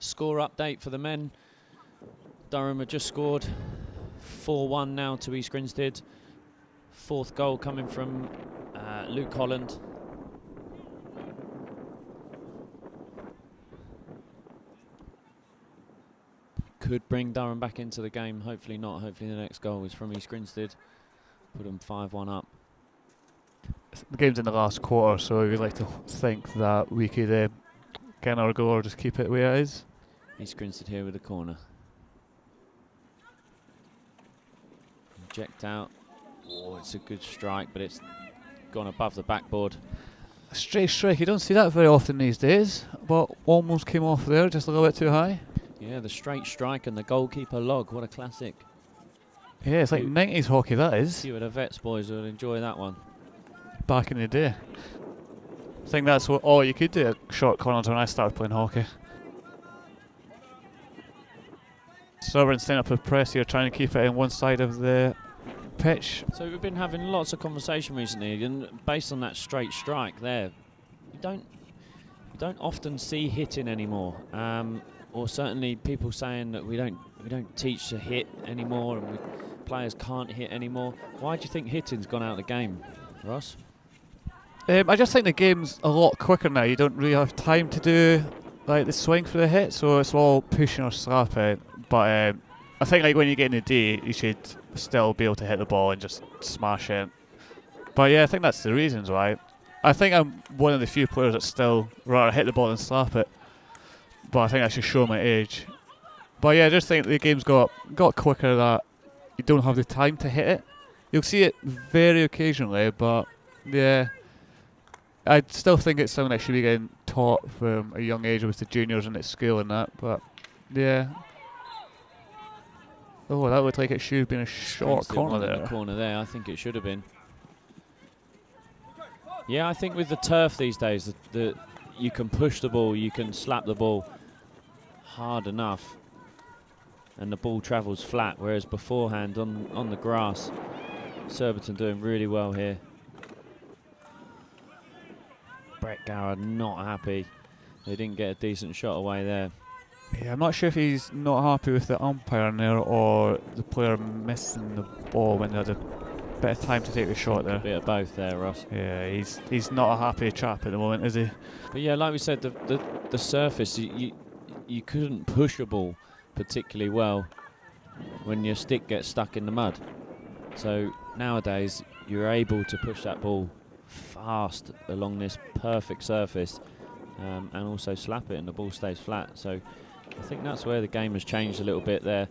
Score update for the men. Durham have just scored 4-1 now to East Grinstead. Fourth goal coming from Luke Holland. Could bring Durham back into the game. Hopefully not. Hopefully the next goal is from East Grinstead. Put them 5-1 up. The game's in the last quarter, so we'd like to think that we could get our goal or just keep it where it is. East Grinstead here with the corner. Inject out. Oh, it's a good strike, but it's gone above the backboard. A straight strike, you don't see that very often these days, but almost came off there, just a little bit too high. Yeah, the straight strike and the goalkeeper log. What a classic. Yeah, it's like 90s hockey, that is. See what the Vets boys would enjoy that one. Back in the day. I think that's what all you could do at short corners when I started playing hockey. Surbiton setting up a press here, trying to keep it in one side of the pitch. So we've been having lots of conversation recently, and based on that straight strike there, you don't often see hitting anymore. Or certainly people saying that we don't teach to hit anymore, and players can't hit anymore. Why do you think hitting's gone out of the game, Ross? I just think the game's a lot quicker now. You don't really have time to do like the swing for the hit, so it's all pushing or slapping. But I think like when you get in the day, you should still be able to hit the ball and just smash it. But yeah, I think that's the reasons why. I think I'm one of the few players that still rather hit the ball than slap it. But I think I should show my age. But yeah, I just think the game's got quicker, that you don't have the time to hit it. You'll see it very occasionally, but yeah, I still think it's something that should be getting taught from a young age with the juniors and at school and that. But yeah. Oh, that looked like it should have been a short corner there. The corner there, I think it should have been. Yeah, I think with the turf these days, you can push the ball, you can slap the ball hard enough, and the ball travels flat. Whereas beforehand on the grass, Surbiton doing really well here. Brett Gower not happy. They didn't get a decent shot away there. Yeah, I'm not sure if he's not happy with the umpire in there or the player missing the ball when they had a bit of time to take the shot there. A bit of both there, Ross. Yeah, he's not a happy chap at the moment, is he? But yeah, like we said, the surface, you couldn't push a ball particularly well when your stick gets stuck in the mud. So nowadays you're able to push that ball fast along this perfect surface, and also slap it and the ball stays flat. So I think that's where the game has changed a little bit there.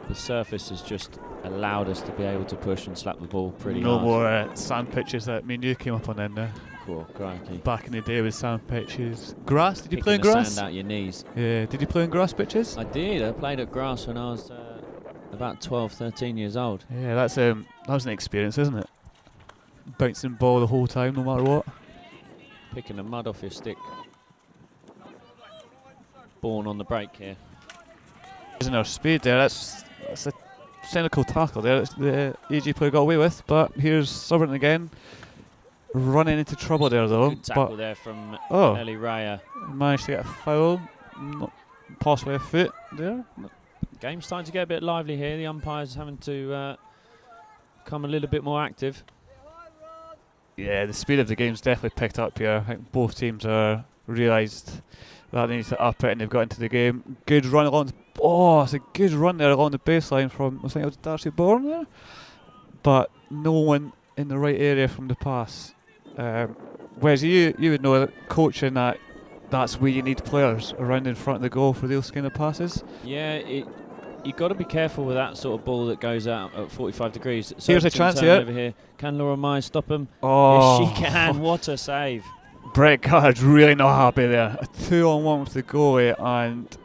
The surface has just allowed us to be able to push and slap the ball pretty No hard. more sand pitches that me and you came up on then there. Cool, crikey. Back in the day with sand pitches. Grass? Did you Picking play in the grass? sand out your knees. Yeah, did you play in grass pitches? I did. I played at grass when I was about 12, 13 years old. Yeah, that was an experience, isn't it? Bouncing ball the whole time, no matter what. Picking the mud off your stick. Born on the break here. Isn't our speed there? That's a cynical tackle there. That's the AG player got away with, but here's Surbiton again, running into trouble there though. Good tackle But there from oh, Ellie Raya. managed to get a foul, not possibly a foot there. Game's starting to get a bit lively here. The umpire's having to come a little bit more active. Yeah, the speed of the game's definitely picked up here. I think both teams are realised that they need to up it, and they've got into the game. Good run along. Oh, it's a good run there along the baseline from, I think it was Darcy Bourne there, but no one in the right area from the pass. Whereas you would know that coaching that's where you need players around in front of the goal for those kind of passes. Yeah, you've got to be careful with that sort of ball that goes out at 45 degrees. Here's a Surbiton chance turn here. over here. Can Laura Myers stop him? Oh, Yes, she can. What a save. Brett Card's really not happy there. A 2-on-1 with the goalie, and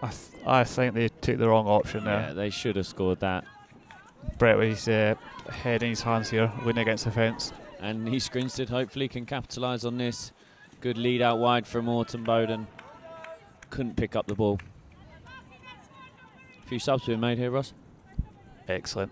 I think they took the wrong option there. Yeah, they should have scored that. Brett with his head in his hands here, winning against the fence. And East Grinstead hopefully can capitalise on this. Good lead out wide from Autumn Bowden. Couldn't pick up the ball. A few subs been made here, Ross. Excellent.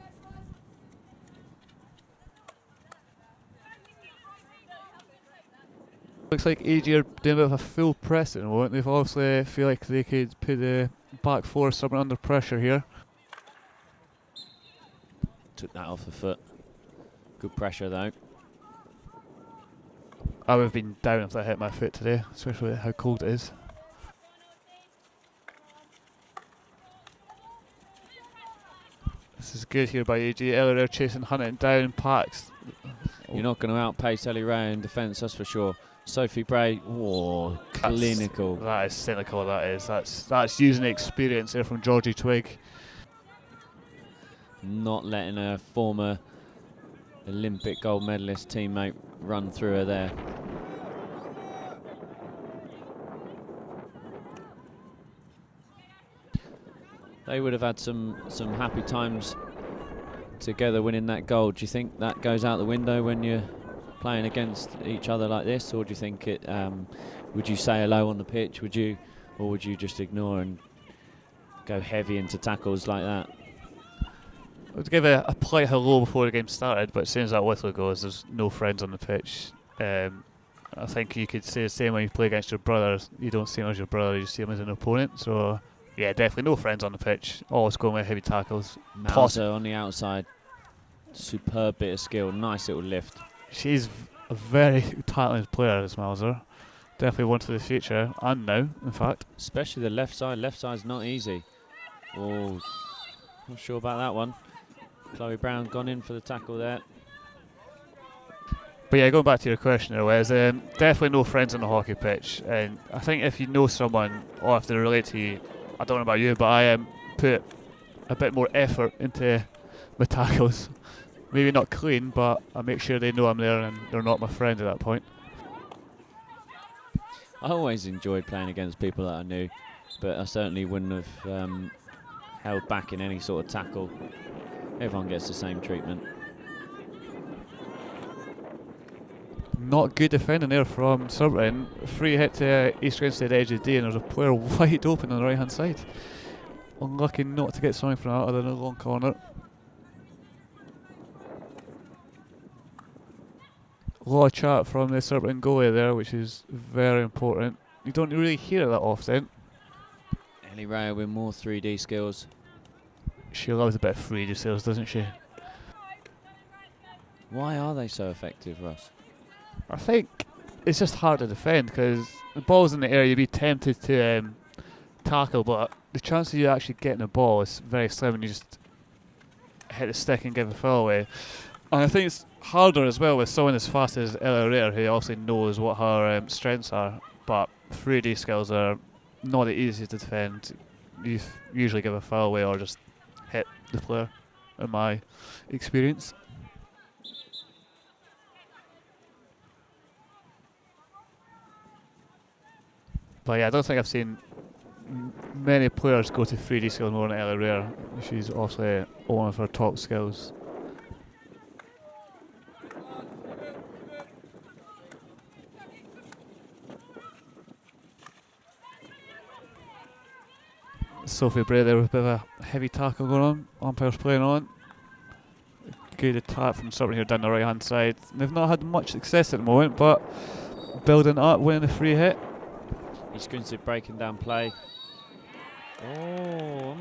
Looks like AG are doing a bit of a full press at the moment. They obviously feel like they could put the back four somewhat under pressure here. Took that off the foot. Good pressure though. I would have been down if that hit my foot today, especially how cold it is. This is good here by AG. Ellery chasing, hunting down, Pax. You're not going to outpace Ellie Ray in defence, that's for sure. Sophie Bray, oh, clinical. That is cynical, that is. That's using the experience there from Georgie Twigg. Not letting her former Olympic gold medalist teammate run through her there. They would have had some happy times together winning that gold. Do you think that goes out the window when you're playing against each other like this, or do you think it? Would you say hello on the pitch? Or would you just ignore and go heavy into tackles like that? I would give a polite hello before the game started, but as soon as that whistle goes, there's no friends on the pitch. I think you could say the same when you play against your brothers. You don't see him as your brother, you see him as an opponent. So yeah, definitely no friends on the pitch. Always going with heavy tackles. Mauser on the outside. Superb bit of skill. Nice little lift. She's a very talented player, this Mauser. Definitely one for the future, and now, in fact. Especially the left side. Left side's not easy. Oh, not sure about that one. Chloe Brown gone in for the tackle there. But yeah, going back to your question there, Wes, definitely no friends on the hockey pitch. And I think if you know someone, or if they relate to you, I don't know about you, but I put a bit more effort into my tackles. Maybe not clean, but I make sure they know I'm there and they're not my friend at that point. I always enjoyed playing against people that I knew, but I certainly wouldn't have held back in any sort of tackle. Everyone gets the same treatment. Not good defending there from Surbiton. Free hit to East Grinstead edge of D, and there's a player wide open on the right hand side. Unlucky not to get something from that other than a long corner. A lot of chat from the Surbiton goalie there, which is very important. You don't really hear it that often. Ellie Ray with more 3D skills. She loves a bit of 3D skills, doesn't she? Why are they so effective, Ross? I think it's just hard to defend because the ball's in the air, you'd be tempted to tackle, but the chance of you actually getting the ball is very slim when you just hit the stick and give a foul away. And I think it's harder as well with someone as fast as Ella Rare, who also knows what her strengths are, but 3D skills are not the easiest to defend. You usually give a foul away or just hit the player, in my experience. But yeah, I don't think I've seen many players go to 3D skills more than Ella Rare. She's obviously one of her top skills. Sophie Bray there with a bit of a heavy tackle going on. Umpire's playing on. Good attack from Surbiton here down the right hand side. They've not had much success at the moment, but building up, winning the free hit. He's Grinstead breaking down play. Oh.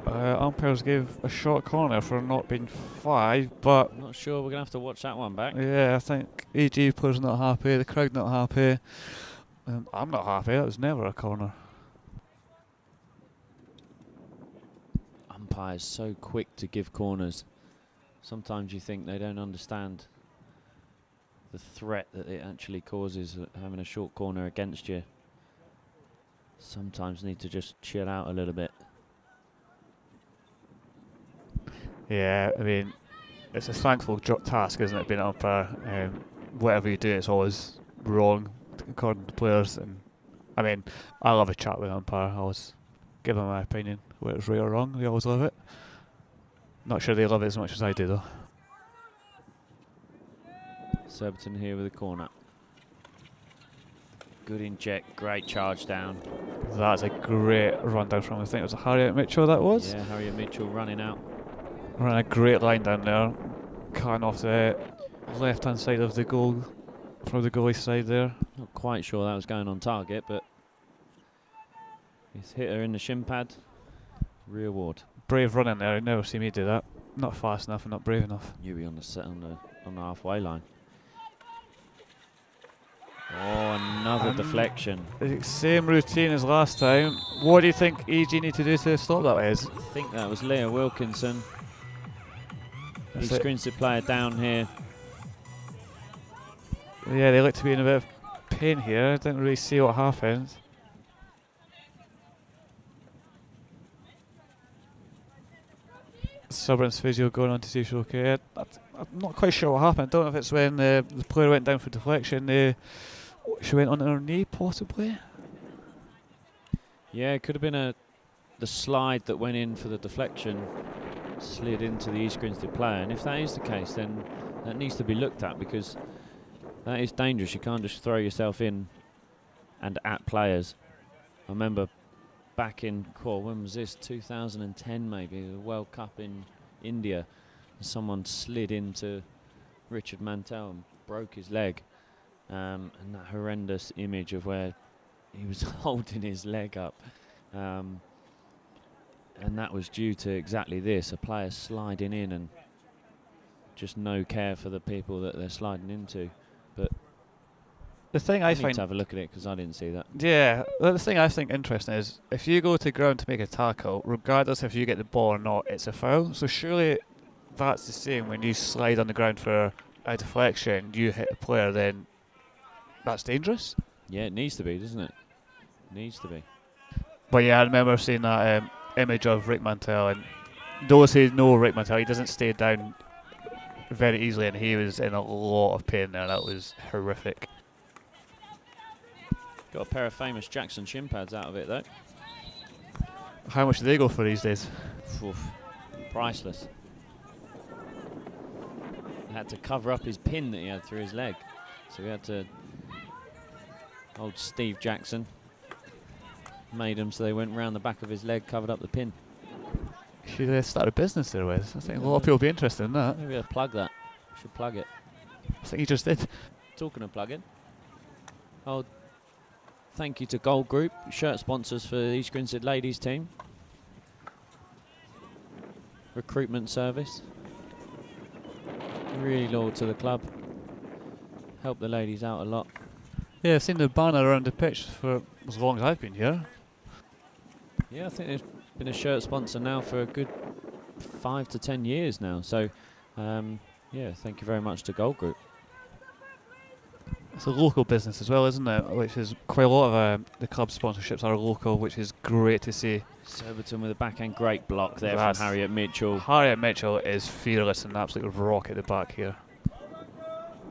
Umpires gave a short corner for not being 5, but I'm not sure. We're going to have to watch that one back. yeah, I think AG players not happy, the crowd not happy. I'm not happy, that was never a corner. Umpires so quick to give corners. Sometimes you think they don't understand the threat that it actually causes having a short corner against you. Sometimes need to just chill out a little bit. Yeah, I mean, it's a thankful task, isn't it, being an umpire? Whatever you do, it's always wrong, according to players. And I mean, I love a chat with an umpire. I always give them my opinion, whether it's right or wrong. They always love it. Not sure they love it as much as I do, though. Surbiton here with a corner. Good inject, great charge down. That's a great run down from, I think it was a Harriet Mitchell that was. Yeah, Harriet Mitchell running out. Ran a great line down there, cutting off the left hand side of the goal, from the goalie side there. Not quite sure that was going on target, but he's hit her in the shin pad. Reward. Brave running there, I've never seen me do that. Not fast enough and not brave enough. You'll be on the halfway line. Oh, another deflection. The same routine as last time. What do you think EG need to do to stop that, Wes? I think that was Leah Wilkinson. That's He's it. Grinstead player down here. Yeah, they look to be in a bit of pain here. I didn't really see what happened. Surbiton's physio going on to see if she's okay. I'm not quite sure what happened. I don't know if it's when the player went down for deflection. She went on her knee, possibly. Yeah, it could have been the slide that went in for the deflection slid into the East Grinstead player, and if that is the case, then that needs to be looked at, because that is dangerous. You can't just throw yourself in and at players. I remember back in, when was this? 2010 maybe, the World Cup in India. Someone slid into Richard Mantell and broke his leg. And that horrendous image of where he was holding his leg up. And that was due to exactly this, a player sliding in and just no care for the people that they're sliding into. But The thing I I need find to have a look at it because I didn't see that. Yeah, the thing I think interesting is if you go to ground to make a tackle, regardless if you get the ball or not, it's a foul. So surely that's the same when you slide on the ground for a deflection, you hit a player, then that's dangerous. Yeah, it needs to be, doesn't it? Needs to be. But yeah, I remember seeing that image of Rick Mantell, and those who know Rick Mantell, he doesn't stay down very easily, and he was in a lot of pain there. That was horrific. Got a pair of famous Jackson shin pads out of it though. How much do they go for these days? Oof, priceless. He had to cover up his pin that he had through his leg, so we had to. Old Steve Jackson made them so they went round the back of his leg, covered up the pin. Should start a business there, Wes. I think a lot of people would be interested in that. Maybe I'll plug that. Should plug it. I think you just did. Talking of plugging, old thank you to Gold Group, shirt sponsors for the East Grinstead ladies team. Recruitment service. Really loyal to the club. Help the ladies out a lot. Yeah, I've seen the banner around the pitch for as long as I've been here. Yeah, I think there's been a shirt sponsor now for a good 5 to 10 years now. So, yeah, thank you very much to Gold Group. It's a local business as well, isn't it? Which is quite a lot of the club sponsorships are local, which is great to see. Surbiton with a backhand great block there That's from Harriet Mitchell. Harriet Mitchell is fearless and absolutely rock at the back here.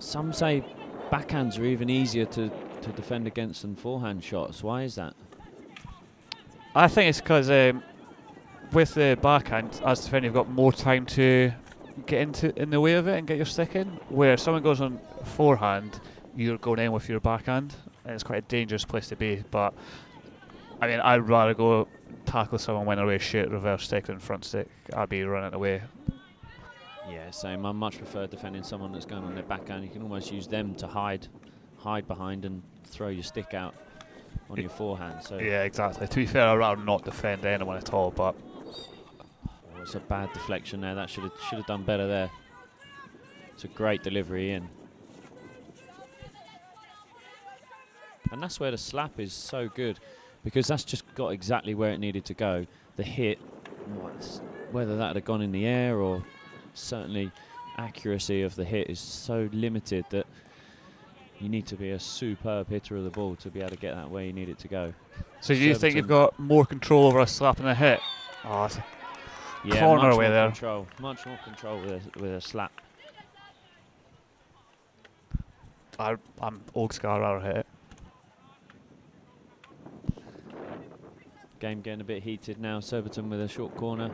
Some say backhands are even easier to defend against than forehand shots. Why is that? I think it's because with the backhand, as defender, you've got more time to get in the way of it and get your stick in. Where if someone goes on forehand, you're going in with your backhand, and it's quite a dangerous place to be. But I mean, I'd rather go tackle someone when they're away, shoot reverse stick than front stick. I'd be running away. Yeah, same. I much prefer defending someone that's going on their backhand. You can almost use them to hide behind and throw your stick out on your forehand. So yeah, exactly. To be fair, I'd rather not defend anyone at all. But it's a bad deflection there. That should have done better there. It's a great delivery in. And that's where the slap is so good, because that's just got exactly where it needed to go. The hit, whether that had gone in the air or certainly accuracy of the hit is so limited that you need to be a superb hitter of the ball to be able to get that where you need it to go. So do you think you've got more control over a slap and a hit? Oh, it's a corner away there. Much more control with a slap. I'm old Scar, I'll hit it. Game getting a bit heated now. Surbiton with a short corner.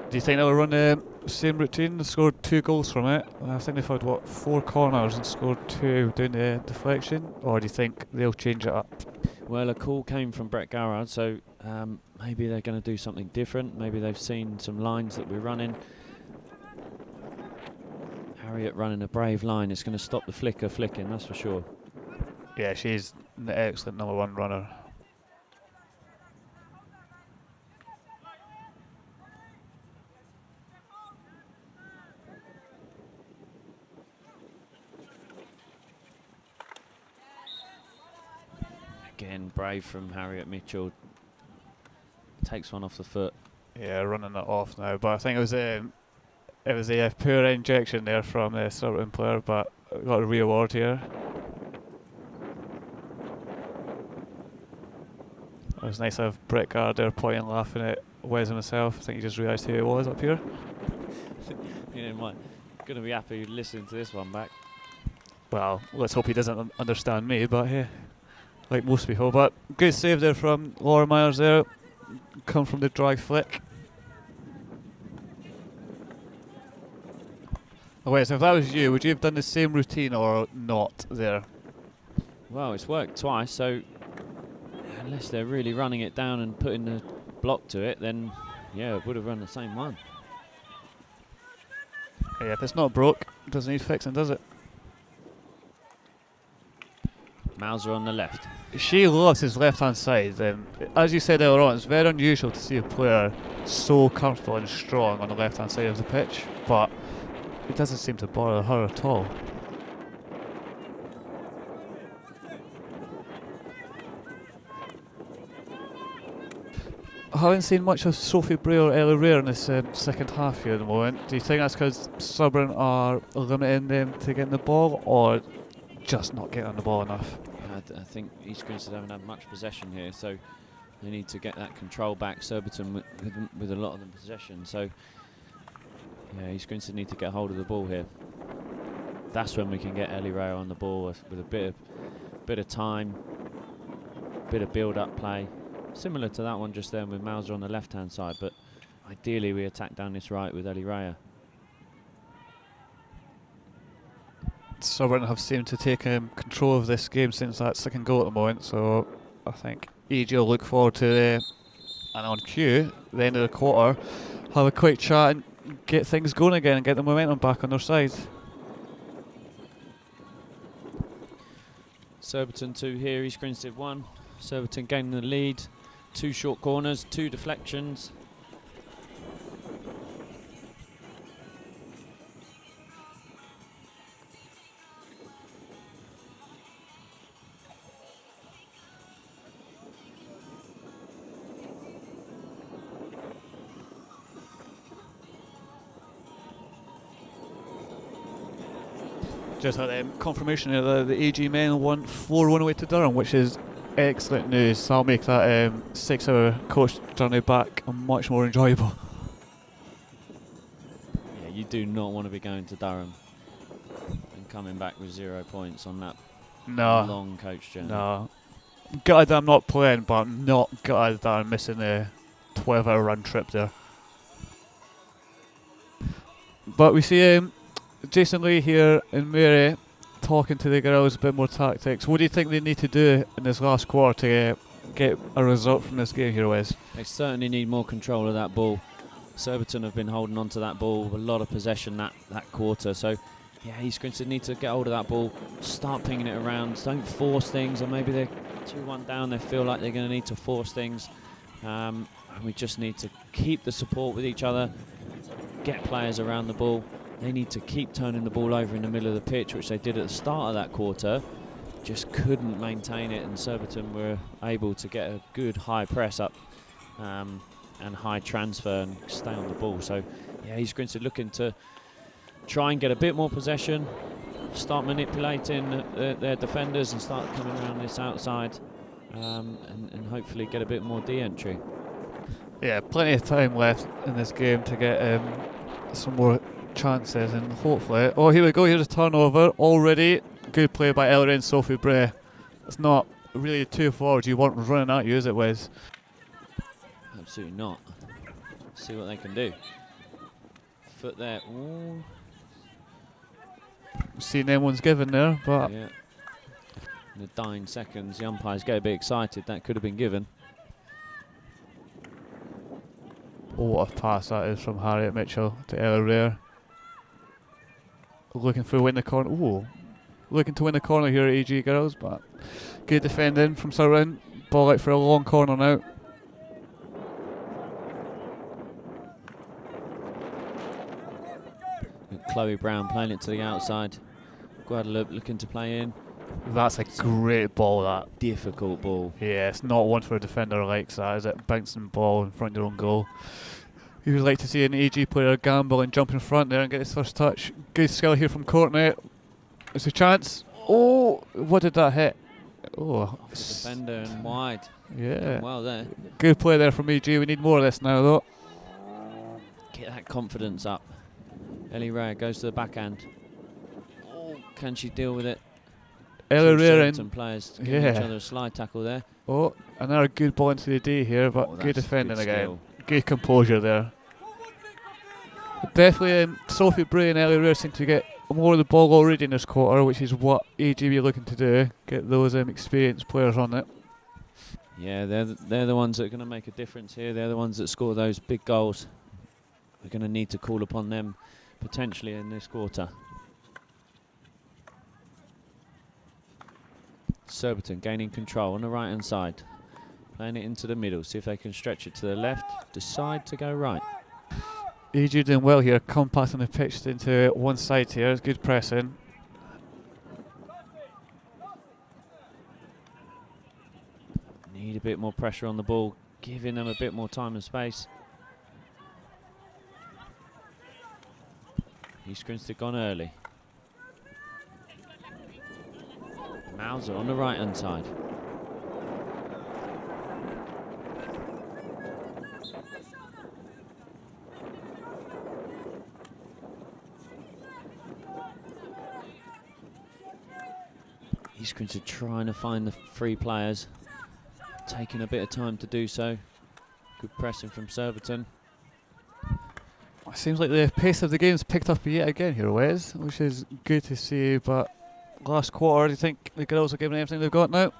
Do you think they'll run the same routine? They scored 2 goals from it. I think they've had, 4 corners and scored 2 doing the deflection? Or do you think they'll change it up? Well, a call came from Brett Garrard, so maybe they're going to do something different. Maybe they've seen some lines that we're running. Harriet running a brave line. It's going to stop the flicker flicking, that's for sure. Yeah, she's an excellent number 1 runner. Again, brave from Harriet Mitchell. Takes one off the foot. Yeah, running it off now. But I think it was a poor injection there from the Surbiton player, but got a reward here. It was nice to have Brett Gard there pointing, laughing at Wes himself. I think he just realised who he was up here. You know, going to be happy listening to this one back. Well, let's hope he doesn't understand me, but yeah, like most people. But good save there from Laura Myers there. Come from the drag flick. Oh wait, so if that was you, would you have done the same routine or not there? Well, it's worked twice, so unless they're really running it down and putting the block to it, then yeah, it would have run the same one. Yeah, if it's not broke, it doesn't need fixing, does it? Mauser on the left. She loves his left-hand side. As you said earlier on, it's very unusual to see a player so comfortable and strong on the left-hand side of the pitch, but it doesn't seem to bother her at all. I haven't seen much of Sophie Bray or Ellie Rare in this second half here at the moment. Do you think that's because Surbiton are limiting them to getting the ball, or just not getting on the ball enough? I think East Grinstead haven't had much possession here, so they need to get that control back. Surbiton with a lot of the possession, so yeah, East Grinstead need to get hold of the ball here. That's when we can get Ellie Ray on the ball with a bit of time, bit of build-up play, similar to that one just then with Mauser on the left-hand side. But ideally, we attack down this right with Ellie Ray. Surbiton have seemed to take control of this game since that second goal at the moment, so I think EG will look forward to and on cue, the end of the quarter, have a quick chat and get things going again and get the momentum back on their side. Surbiton 2 here, East Grinstead 1. Surbiton gaining the lead. 2 short corners, 2 deflections. Just had confirmation that the AG men won 4-1 away to Durham, which is excellent news. That'll make that 6-hour coach journey back much more enjoyable. Yeah, you do not want to be going to Durham and coming back with 0 points on that long coach journey. No. Gutted that I'm not playing, but I'm not gutted that I'm missing the 12-hour run trip there. But we see Jason Lee here and Mary talking to the girls a bit more tactics. What do you think they need to do in this last quarter to get a result from this game here, Wes? They certainly need more control of that ball. Surbiton have been holding on to that ball with a lot of possession that quarter. So, yeah, East Grinstead need to get hold of that ball, start pinging it around. Don't force things, or maybe they're 2-1 down. They feel like they're going to need to force things. And we just need to keep the support with each other, get players around the ball. They need to keep turning the ball over in the middle of the pitch, which they did at the start of that quarter. Just couldn't maintain it, and Surbiton were able to get a good high press up and high transfer and stay on the ball. So, yeah, East Grinstead looking to try and get a bit more possession, start manipulating their defenders and start coming around this outside and hopefully get a bit more de-entry. Yeah, plenty of time left in this game to get some more chances, and hopefully, oh, here we go, here's a turnover already. Good play by Ellery and Sophie Bray. It's not really 2 forwards you want running at you, is it, Wes? Absolutely not. See what they can do. Foot there. Ooh. Seen them ones given there, but Yeah. In the dying seconds, the umpires get a bit excited. That could have been given. oh, what a pass that is from Harriet Mitchell to Ella Rare. Looking for win the corner. Ooh, looking to win the corner here at AG girls, but good defending from Surbiton. Ball out for a long corner now. And Chloe Brown playing it to the outside. Guadalupe looking to play in. That's a great ball, that. Difficult ball. Yeah, it's not one for a defender likes that, is it? Bouncing ball in front of your own goal. You would like to see an AG player gamble and jump in front there and get his first touch. Good skill here from Courtney. It's a chance. Oh, what did that hit? Oh, Off the defender and wide. yeah. Well there. Good play there from AG. We need more of this now, though. Get that confidence up. Ellie Ray goes to the backhand. Oh, can she deal with it? Ella Two Rare Surbiton players giving yeah. each other a slide tackle there. Oh, another good ball into the D here, but Oh, good that's defending good again. skill. Good composure there. Definitely, Sophie Bray and Ellie Rare seem to get more of the ball already in this quarter, which is what AGB are looking to do. Get those experienced players on it. Yeah, they're the ones that are going to make a difference here. They're the ones that score those big goals. We're going to need to call upon them potentially in this quarter. Surbiton gaining control on the right hand side. Playing it into the middle. See if they can stretch it to the left. Decide to go right. AG doing well here, compacting the pitch into one side here. Good pressing. Need a bit more pressure on the ball. Giving them a bit more time and space. East Grinstead gone early. Mauser on the right hand side. East Grinstead trying to find the free players. Taking a bit of time to do so. Good pressing from Surbiton. It seems like the pace of the game's picked up yet again here, Wes, which is good to see, but last quarter, do you think the girls are giving everything they've got now?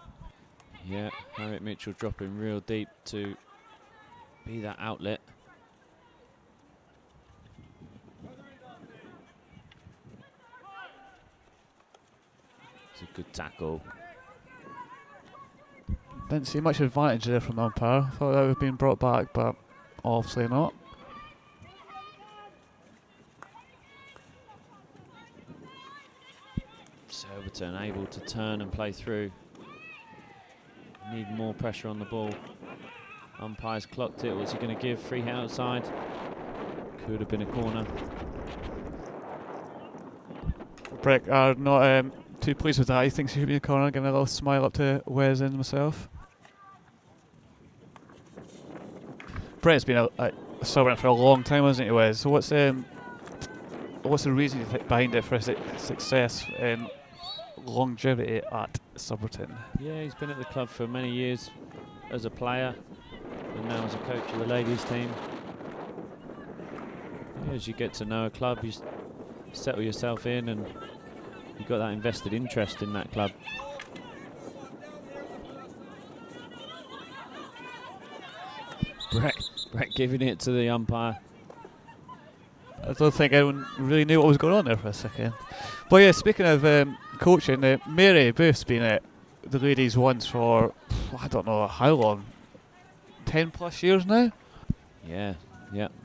Yeah, Harriet Mitchell dropping real deep to be that outlet. It's a good tackle. Didn't see much advantage there from the umpire. Thought that would have been brought back, but obviously not. Surbiton able to turn and play through. Need more pressure on the ball. Umpire's clocked it. What's he going to give? Free hit outside. Could have been a corner. Breck are not too pleased with that. He thinks he should be a corner, giving a little smile up to Wes and myself. Brett's been a Surbiton for a long time, hasn't he, Wes? So what's the reason you think behind it for his success and longevity at Surbiton? Yeah, he's been at the club for many years as a player and now as a coach of the ladies team. Yeah, as you get to know a club, you settle yourself in and you've got that invested interest in that club. Brett giving it to the umpire. I don't think anyone really knew what was going on there for a second. But yeah, speaking of coaching, Mary Booth's been at the ladies once for, I don't know how long, 10 plus years now? Yeah,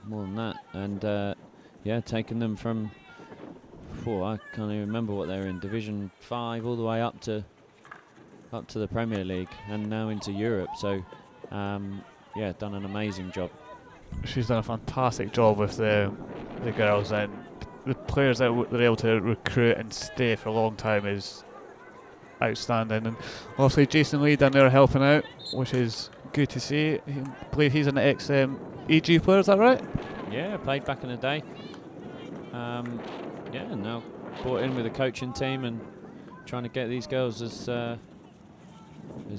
more than that. And yeah, taking them from, I can't even remember what they were in, Division 5 all the way up to the Premier League and now into Europe. So yeah, done an amazing job. She's done a fantastic job with the girls, and the players that they're able to recruit and stay for a long time is outstanding. And obviously Jason Lee down there helping out, which is good to see. I believe he's an ex-EG player, is that right? Yeah, played back in the day. Yeah, now brought in with a coaching team and trying to get these girls as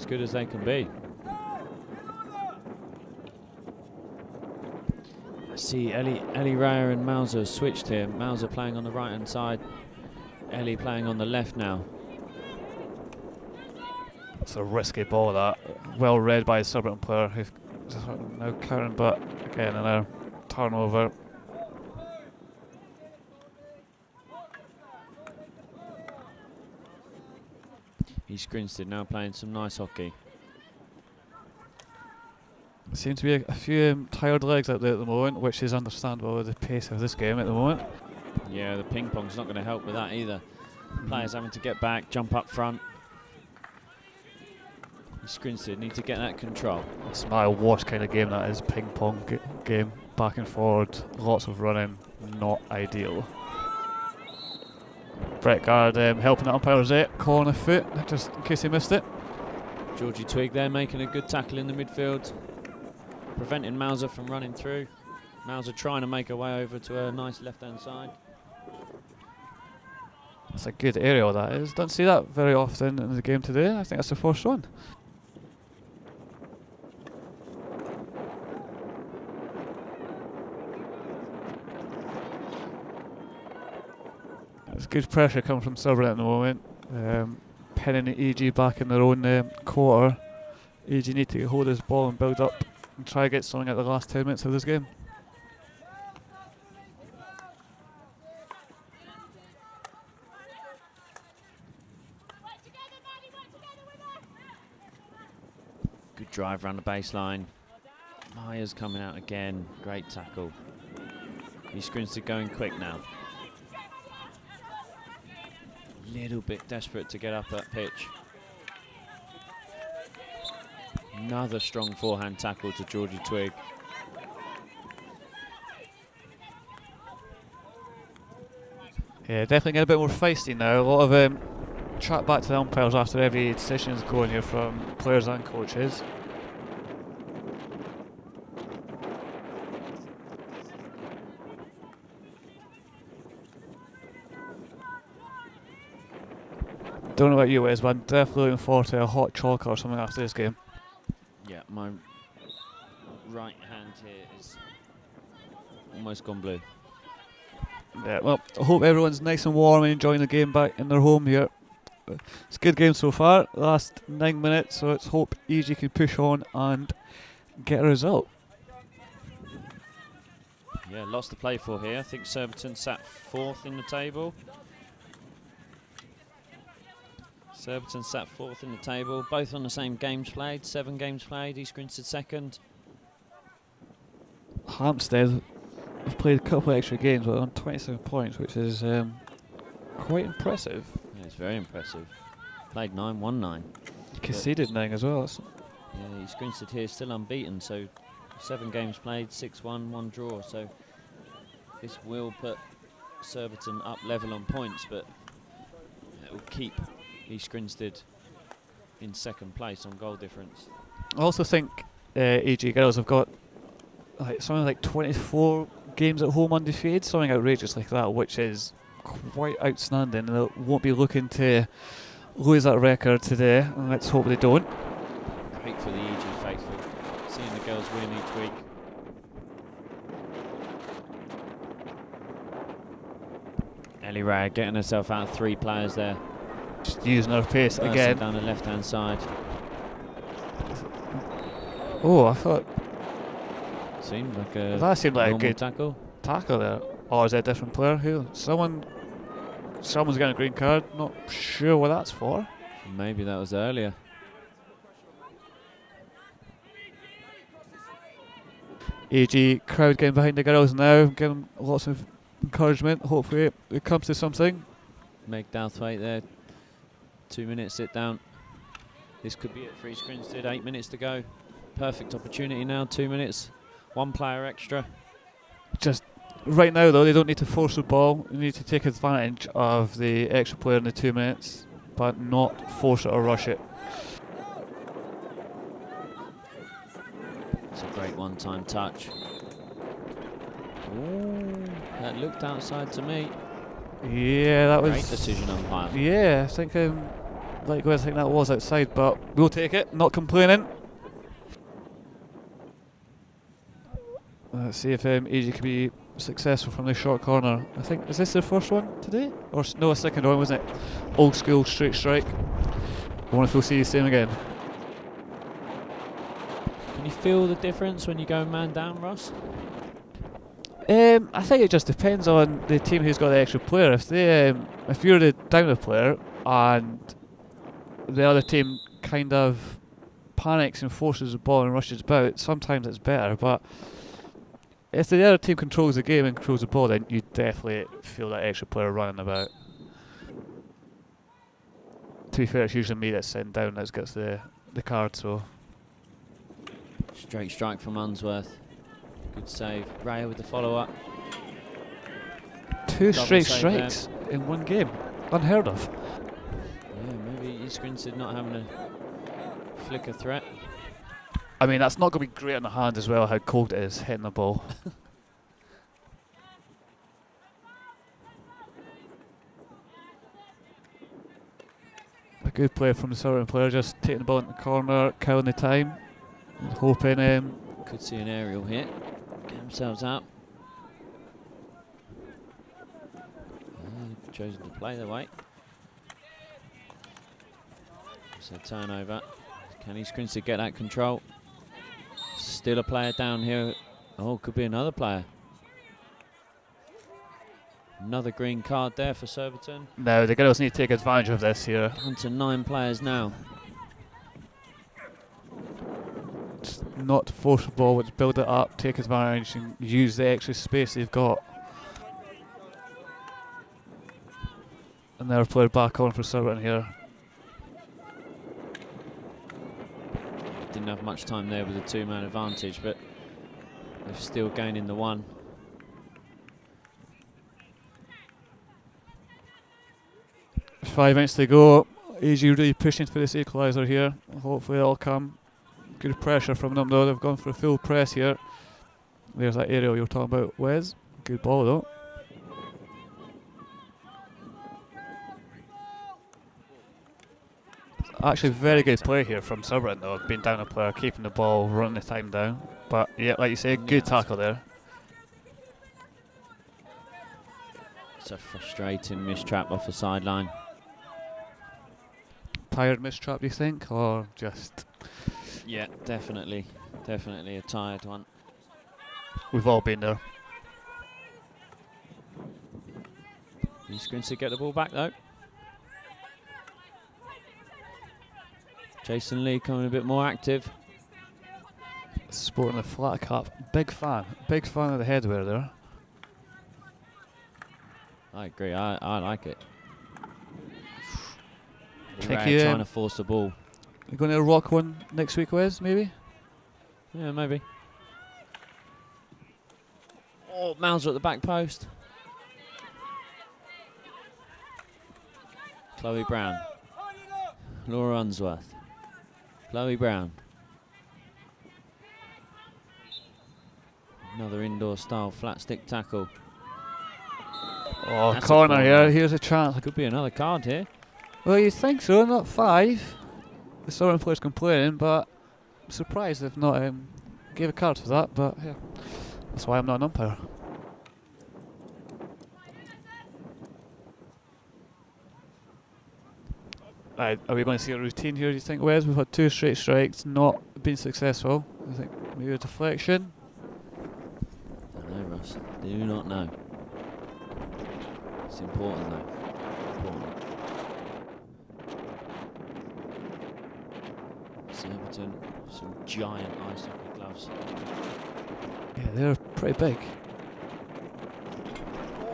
good as they can be. I see Ellie Raya and Mauser switched here. Mauser playing on the right hand side, Ellie playing on the left now. It's a risky ball, that. Well read by a Surbiton player who's now counting, but again another turnover. East Grinstead now playing some nice hockey. Seems to be a few tired legs out there at the moment, which is understandable with the pace of this game at the moment. Yeah, the ping pong's not going to help with that either. Players having to get back, jump up front. East Grinstead need to get that control. It's my worst kind of game, that is, ping pong game. Back and forward, lots of running, not ideal. Brett Guard helping the umpires out, calling a foot, just in case he missed it. Georgie Twig there making a good tackle in the midfield, preventing Mauser from running through. Mauser trying to make her way over to a nice left-hand side. That's a good aerial, that is. Don't see that very often in the game today. I think that's the first one. There's good pressure coming from Surbiton at the moment. Pinning the EG back in their own quarter. EG need to hold this ball and build up and try to get something at the last 10 minutes of this game. Good drive around the baseline. Myers coming out again. Great tackle. East Grinstead going quick now. Little bit desperate to get up that pitch. Another strong forehand tackle to Georgie Twig. Yeah, definitely get a bit more feisty now. A lot of chat back to the umpires after every decision is going here from players and coaches. Don't know about you, Wes, but I'm definitely looking forward to a hot chocolate or something after this game. Yeah, my right hand here is almost gone blue. Yeah, well, I hope everyone's nice and warm and enjoying the game back in their home here. It's a good game so far, last 9 minutes, so let's hope EG can push on and get a result. Yeah, lots to play for here. I think Surbiton sat 4th in the table. Surbiton sat fourth in the table, both on the same games played, 7 games played. East Grinstead second. Hampstead have played a couple of extra games, but on 27 points, which is quite impressive. Yeah, it's very impressive. Played 9, won 9. Conceded 9 as well. Yeah, East Grinstead here still unbeaten, so 7 games played, 6-1, 1 draw. So this will put Surbiton up level on points, but it will keep East Grinstead in second place on goal difference. I also think AG Girls have got something like 24 games at home undefeated, something outrageous like that, which is quite outstanding. They won't be looking to lose that record today, and let's hope they don't. Great for the EG faithful, seeing the girls win each week. Ellie Ray getting herself out of 3 players there. Just using her pace Bursting again. down the left-hand side. Oh, I thought Seemed like a that seemed like a normal good tackle. tackle there. Or is it a different player? Someone's getting a green card. Not sure what that's for. Maybe that was earlier. AG crowd getting behind the girls now, giving lots of encouragement. Hopefully it comes to something. Meg Douthwaite there. 2 minutes sit down. This could be it for East Grinstead. 8 minutes to go. Perfect opportunity now. 2 minutes. 1 player extra. Just right now though, they don't need to force the ball. They need to take advantage of the extra player in the 2 minutes, but not force it or rush it. It's a great one-time touch. Ooh, that looked outside to me. Yeah, that was Great decision, umpire. Yeah, I think likewise, I think that was outside, but we'll take it. Not complaining. Let's see if AG can be successful from the short corner. I think, is this their first one today? Or no, a second one, wasn't it? Old school straight strike. I wonder if we'll see the same again. Can you feel the difference when you go man down, Ross? I think it just depends on the team who's got the extra player. If you're the downer player and the other team kind of panics and forces the ball and rushes about, sometimes it's better. But if the other team controls the game and controls the ball, then you definitely feel that extra player running about. To be fair, it's usually me that's sitting down that gets the card. So Straight strike from Unsworth. Good save. Raya with the follow-up. 2 Double straight save strikes in one game, unheard of. Yeah, maybe East Grinstead not having a flicker threat. I mean, that's not going to be great on the hand as well, how cold it is hitting the ball. A good play from the Surbiton player, just taking the ball in the corner, killing the time, and hoping. Could see an aerial hit. Get themselves out. Chosen to play the way. So turnover. Can East Grinstead get that control? Still a player down here. Oh, could be another player. Another green card there for Surbiton. No, the girls need to take advantage of this here. On to 9 players now. Just not force the ball, but build it up, take advantage, and use the extra space they've got. Another player back on for Surbiton here. Didn't have much time there with a 2-man advantage, but they're still gaining the 1. Five minutes to go. AG really pushing for this equaliser here. Hopefully it'll come. Good pressure from them though. They've gone for a full press here. There's that aerial you were talking about, Wes. Good ball though. Actually, very good play here from Surbiton though. Being down a player, keeping the ball, running the time down. But yeah, like you say, good tackle there. It's a frustrating mistrap off the sideline. Tired mistrap, do you think, or just? Yeah, definitely a tired one. We've all been there. East Grinstead get the ball back though. Jason Lee coming a bit more active. Sporting the flat cap. Big fan of the headwear there. I agree, I like it. Think Eddie you, Ray trying to force the ball. You going to rock one next week, Wes, maybe? Yeah, maybe. Oh, Mauser at the back post. Chloe Brown. Laura Unsworth. Chloe Brown. Another indoor style flat stick tackle. Oh, That's a corner here. corner. Here's a chance. Could be another card here. Well, you think so, not 5. The Surbiton players complaining, but I'm surprised they've not gave a card for that, but yeah. That's why I'm not an umpire. Right, are we going to see a routine here, do you think, Wes? We've had 2 straight strikes, not been successful. I think maybe a deflection. I don't know, Russ. Do not know. It's important, though. Important. Surbiton, some giant ice hockey gloves. Yeah, they're pretty big.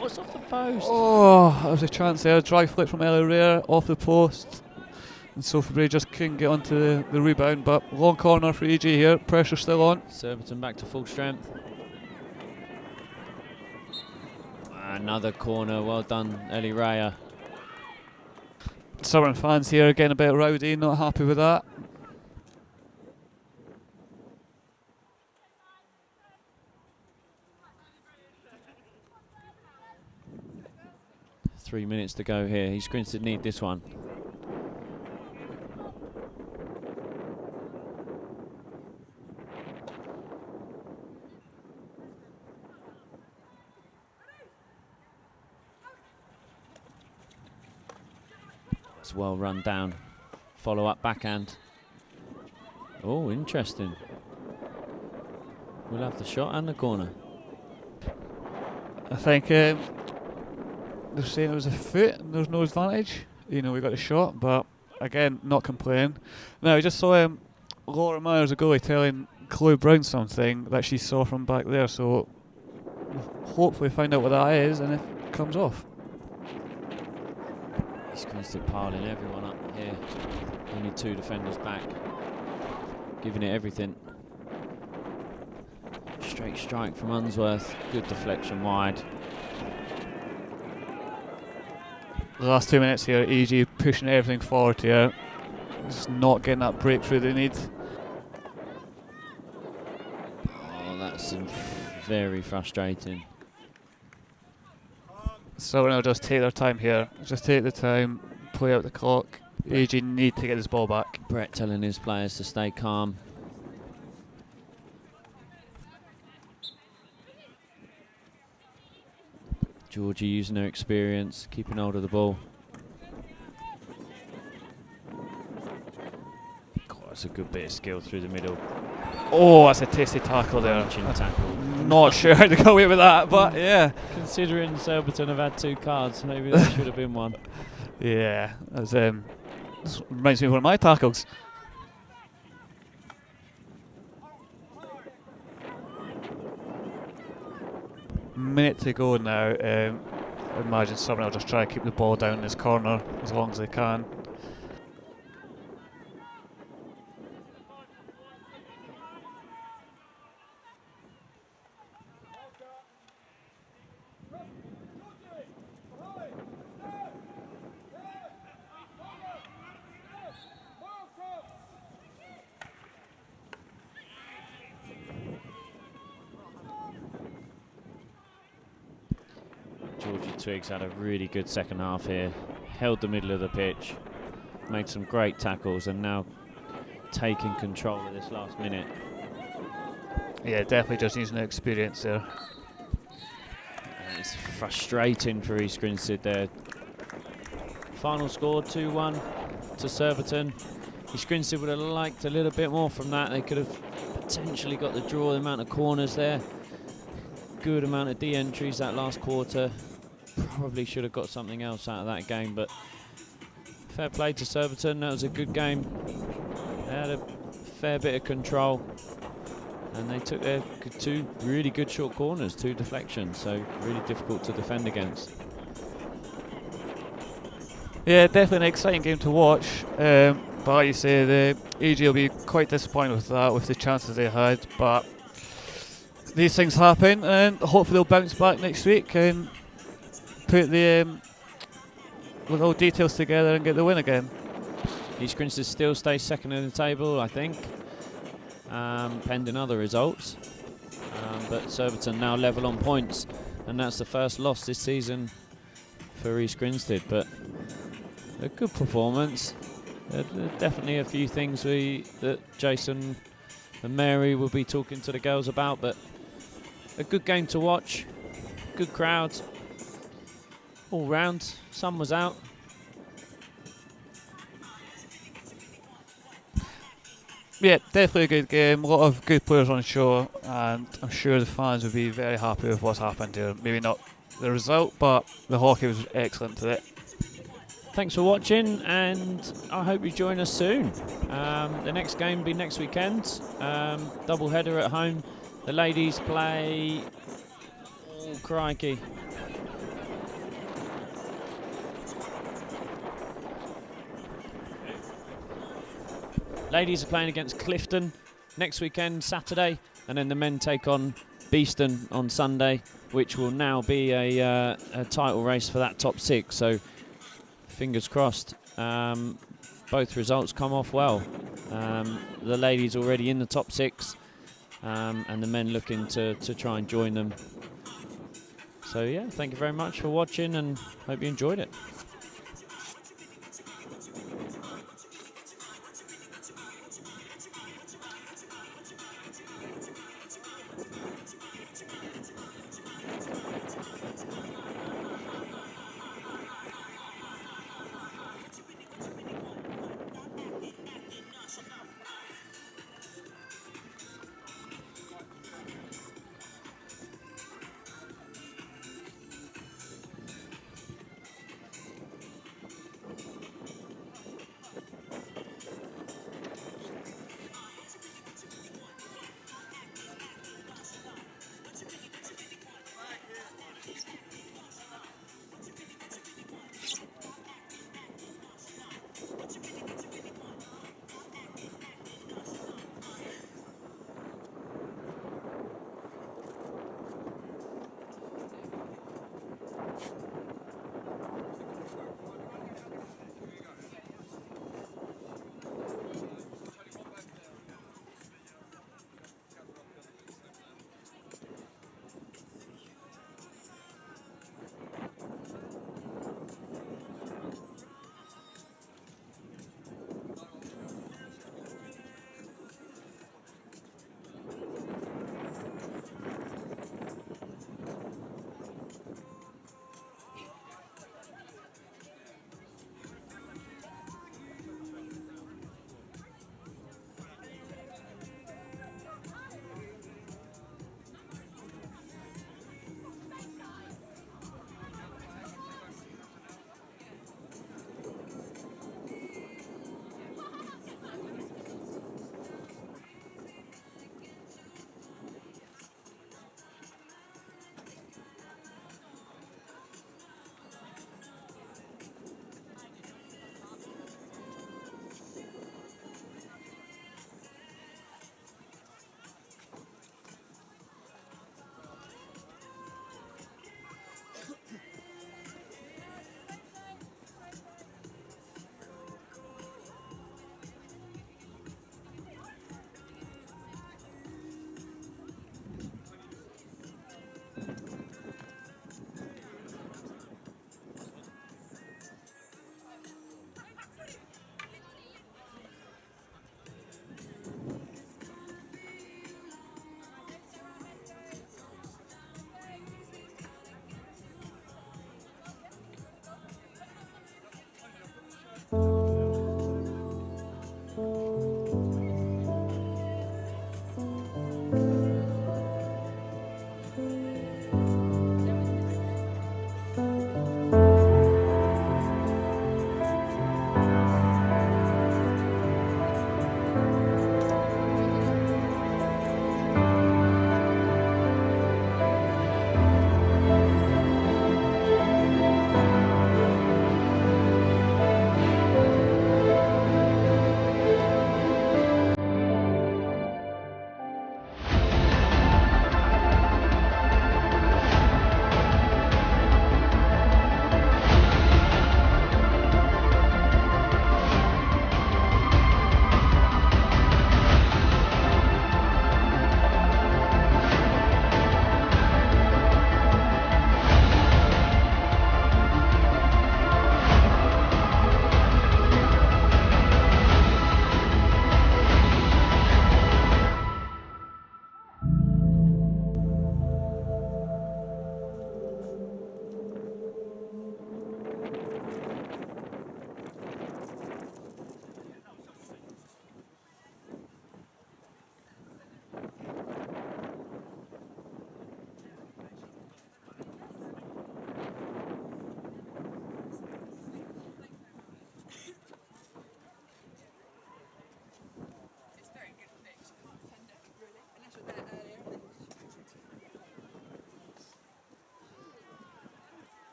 Oh, it's off the post. Oh, that was a chance there. Dry flip from Ellie Rare off the post. And Sophie Bray just couldn't get onto the rebound, but long corner for EG here. Pressure still on. Surbiton back to full strength. Another corner, well done, Ellie Raya. Surbiton fans here getting a bit rowdy, not happy with that. Three minutes to go here. He's going to need this one. It's well run down. Follow up backhand. Oh, interesting. We'll have the shot and the corner. I think they're saying it was a foot and there's no advantage. You know, we got a shot, but again, not complaining. Now, I just saw Laura Myers, a goalie, telling Chloe Brown something that she saw from back there, so we'll hopefully find out what that is and if it comes off. He's Grinstead piling everyone up here. Only 2 defenders back. Giving it everything. Straight strike from Unsworth. Good deflection wide. The last 2 minutes here, EG pushing everything forward here. Just not getting that breakthrough they need. Oh, that's very frustrating. So now just take their time here. Just take the time, play out the clock. EG need to get this ball back. Brett telling his players to stay calm. Georgie using her experience, keeping hold of the ball. God, that's a good bit of skill through the middle. Oh, that's a tasty tackle there. Punching tackle. Not sure how to go away with that, but yeah. Considering Surbiton have had 2 cards, maybe that should have been one. Yeah, that's, this reminds me of one of my tackles. Minute to go now. I imagine someone will just try to keep the ball down in this corner as long as they can. Georgie Twiggs had a really good second half here. Held the middle of the pitch. Made some great tackles and now taking control of this last minute. Yeah, definitely just using the experience there. And it's frustrating for East Grinstead there. Final score 2-1 to Surbiton. East Grinstead would have liked a little bit more from that. They could have potentially got the draw, the amount of corners there. Good amount of de-entries that last quarter. Probably should have got something else out of that game, but fair play to Surbiton. That was a good game. had a fair bit of control, and they took their 2 really good short corners, 2 deflections, so really difficult to defend against. Yeah, definitely an exciting game to watch. But like you say, the AG will be quite disappointed with that, with the chances they had. But these things happen, and hopefully they'll bounce back next week and put the with all details together and get the win again. East Grinstead still stays second in the table, I think, pending other results. But Surbiton now level on points, and that's the first loss this season for East Grinstead. But a good performance. There are definitely a few things that Jason and Mary will be talking to the girls about, but a good game to watch, good crowd all round. Sun was out. Yeah, definitely a good game. A lot of good players on show, and I'm sure the fans will be very happy with what's happened here. Maybe not the result, but the hockey was excellent today. Thanks for watching, and I hope you join us soon. The next game will be next weekend. Double header at home. The ladies play... Oh, crikey. Ladies are playing against Clifton next weekend, Saturday, and then the men take on Beeston on Sunday, which will now be a title race for that top 6. So fingers crossed. Both results come off well. The ladies already in the top 6, and the men looking to try and join them. So yeah, thank you very much for watching, and hope you enjoyed it.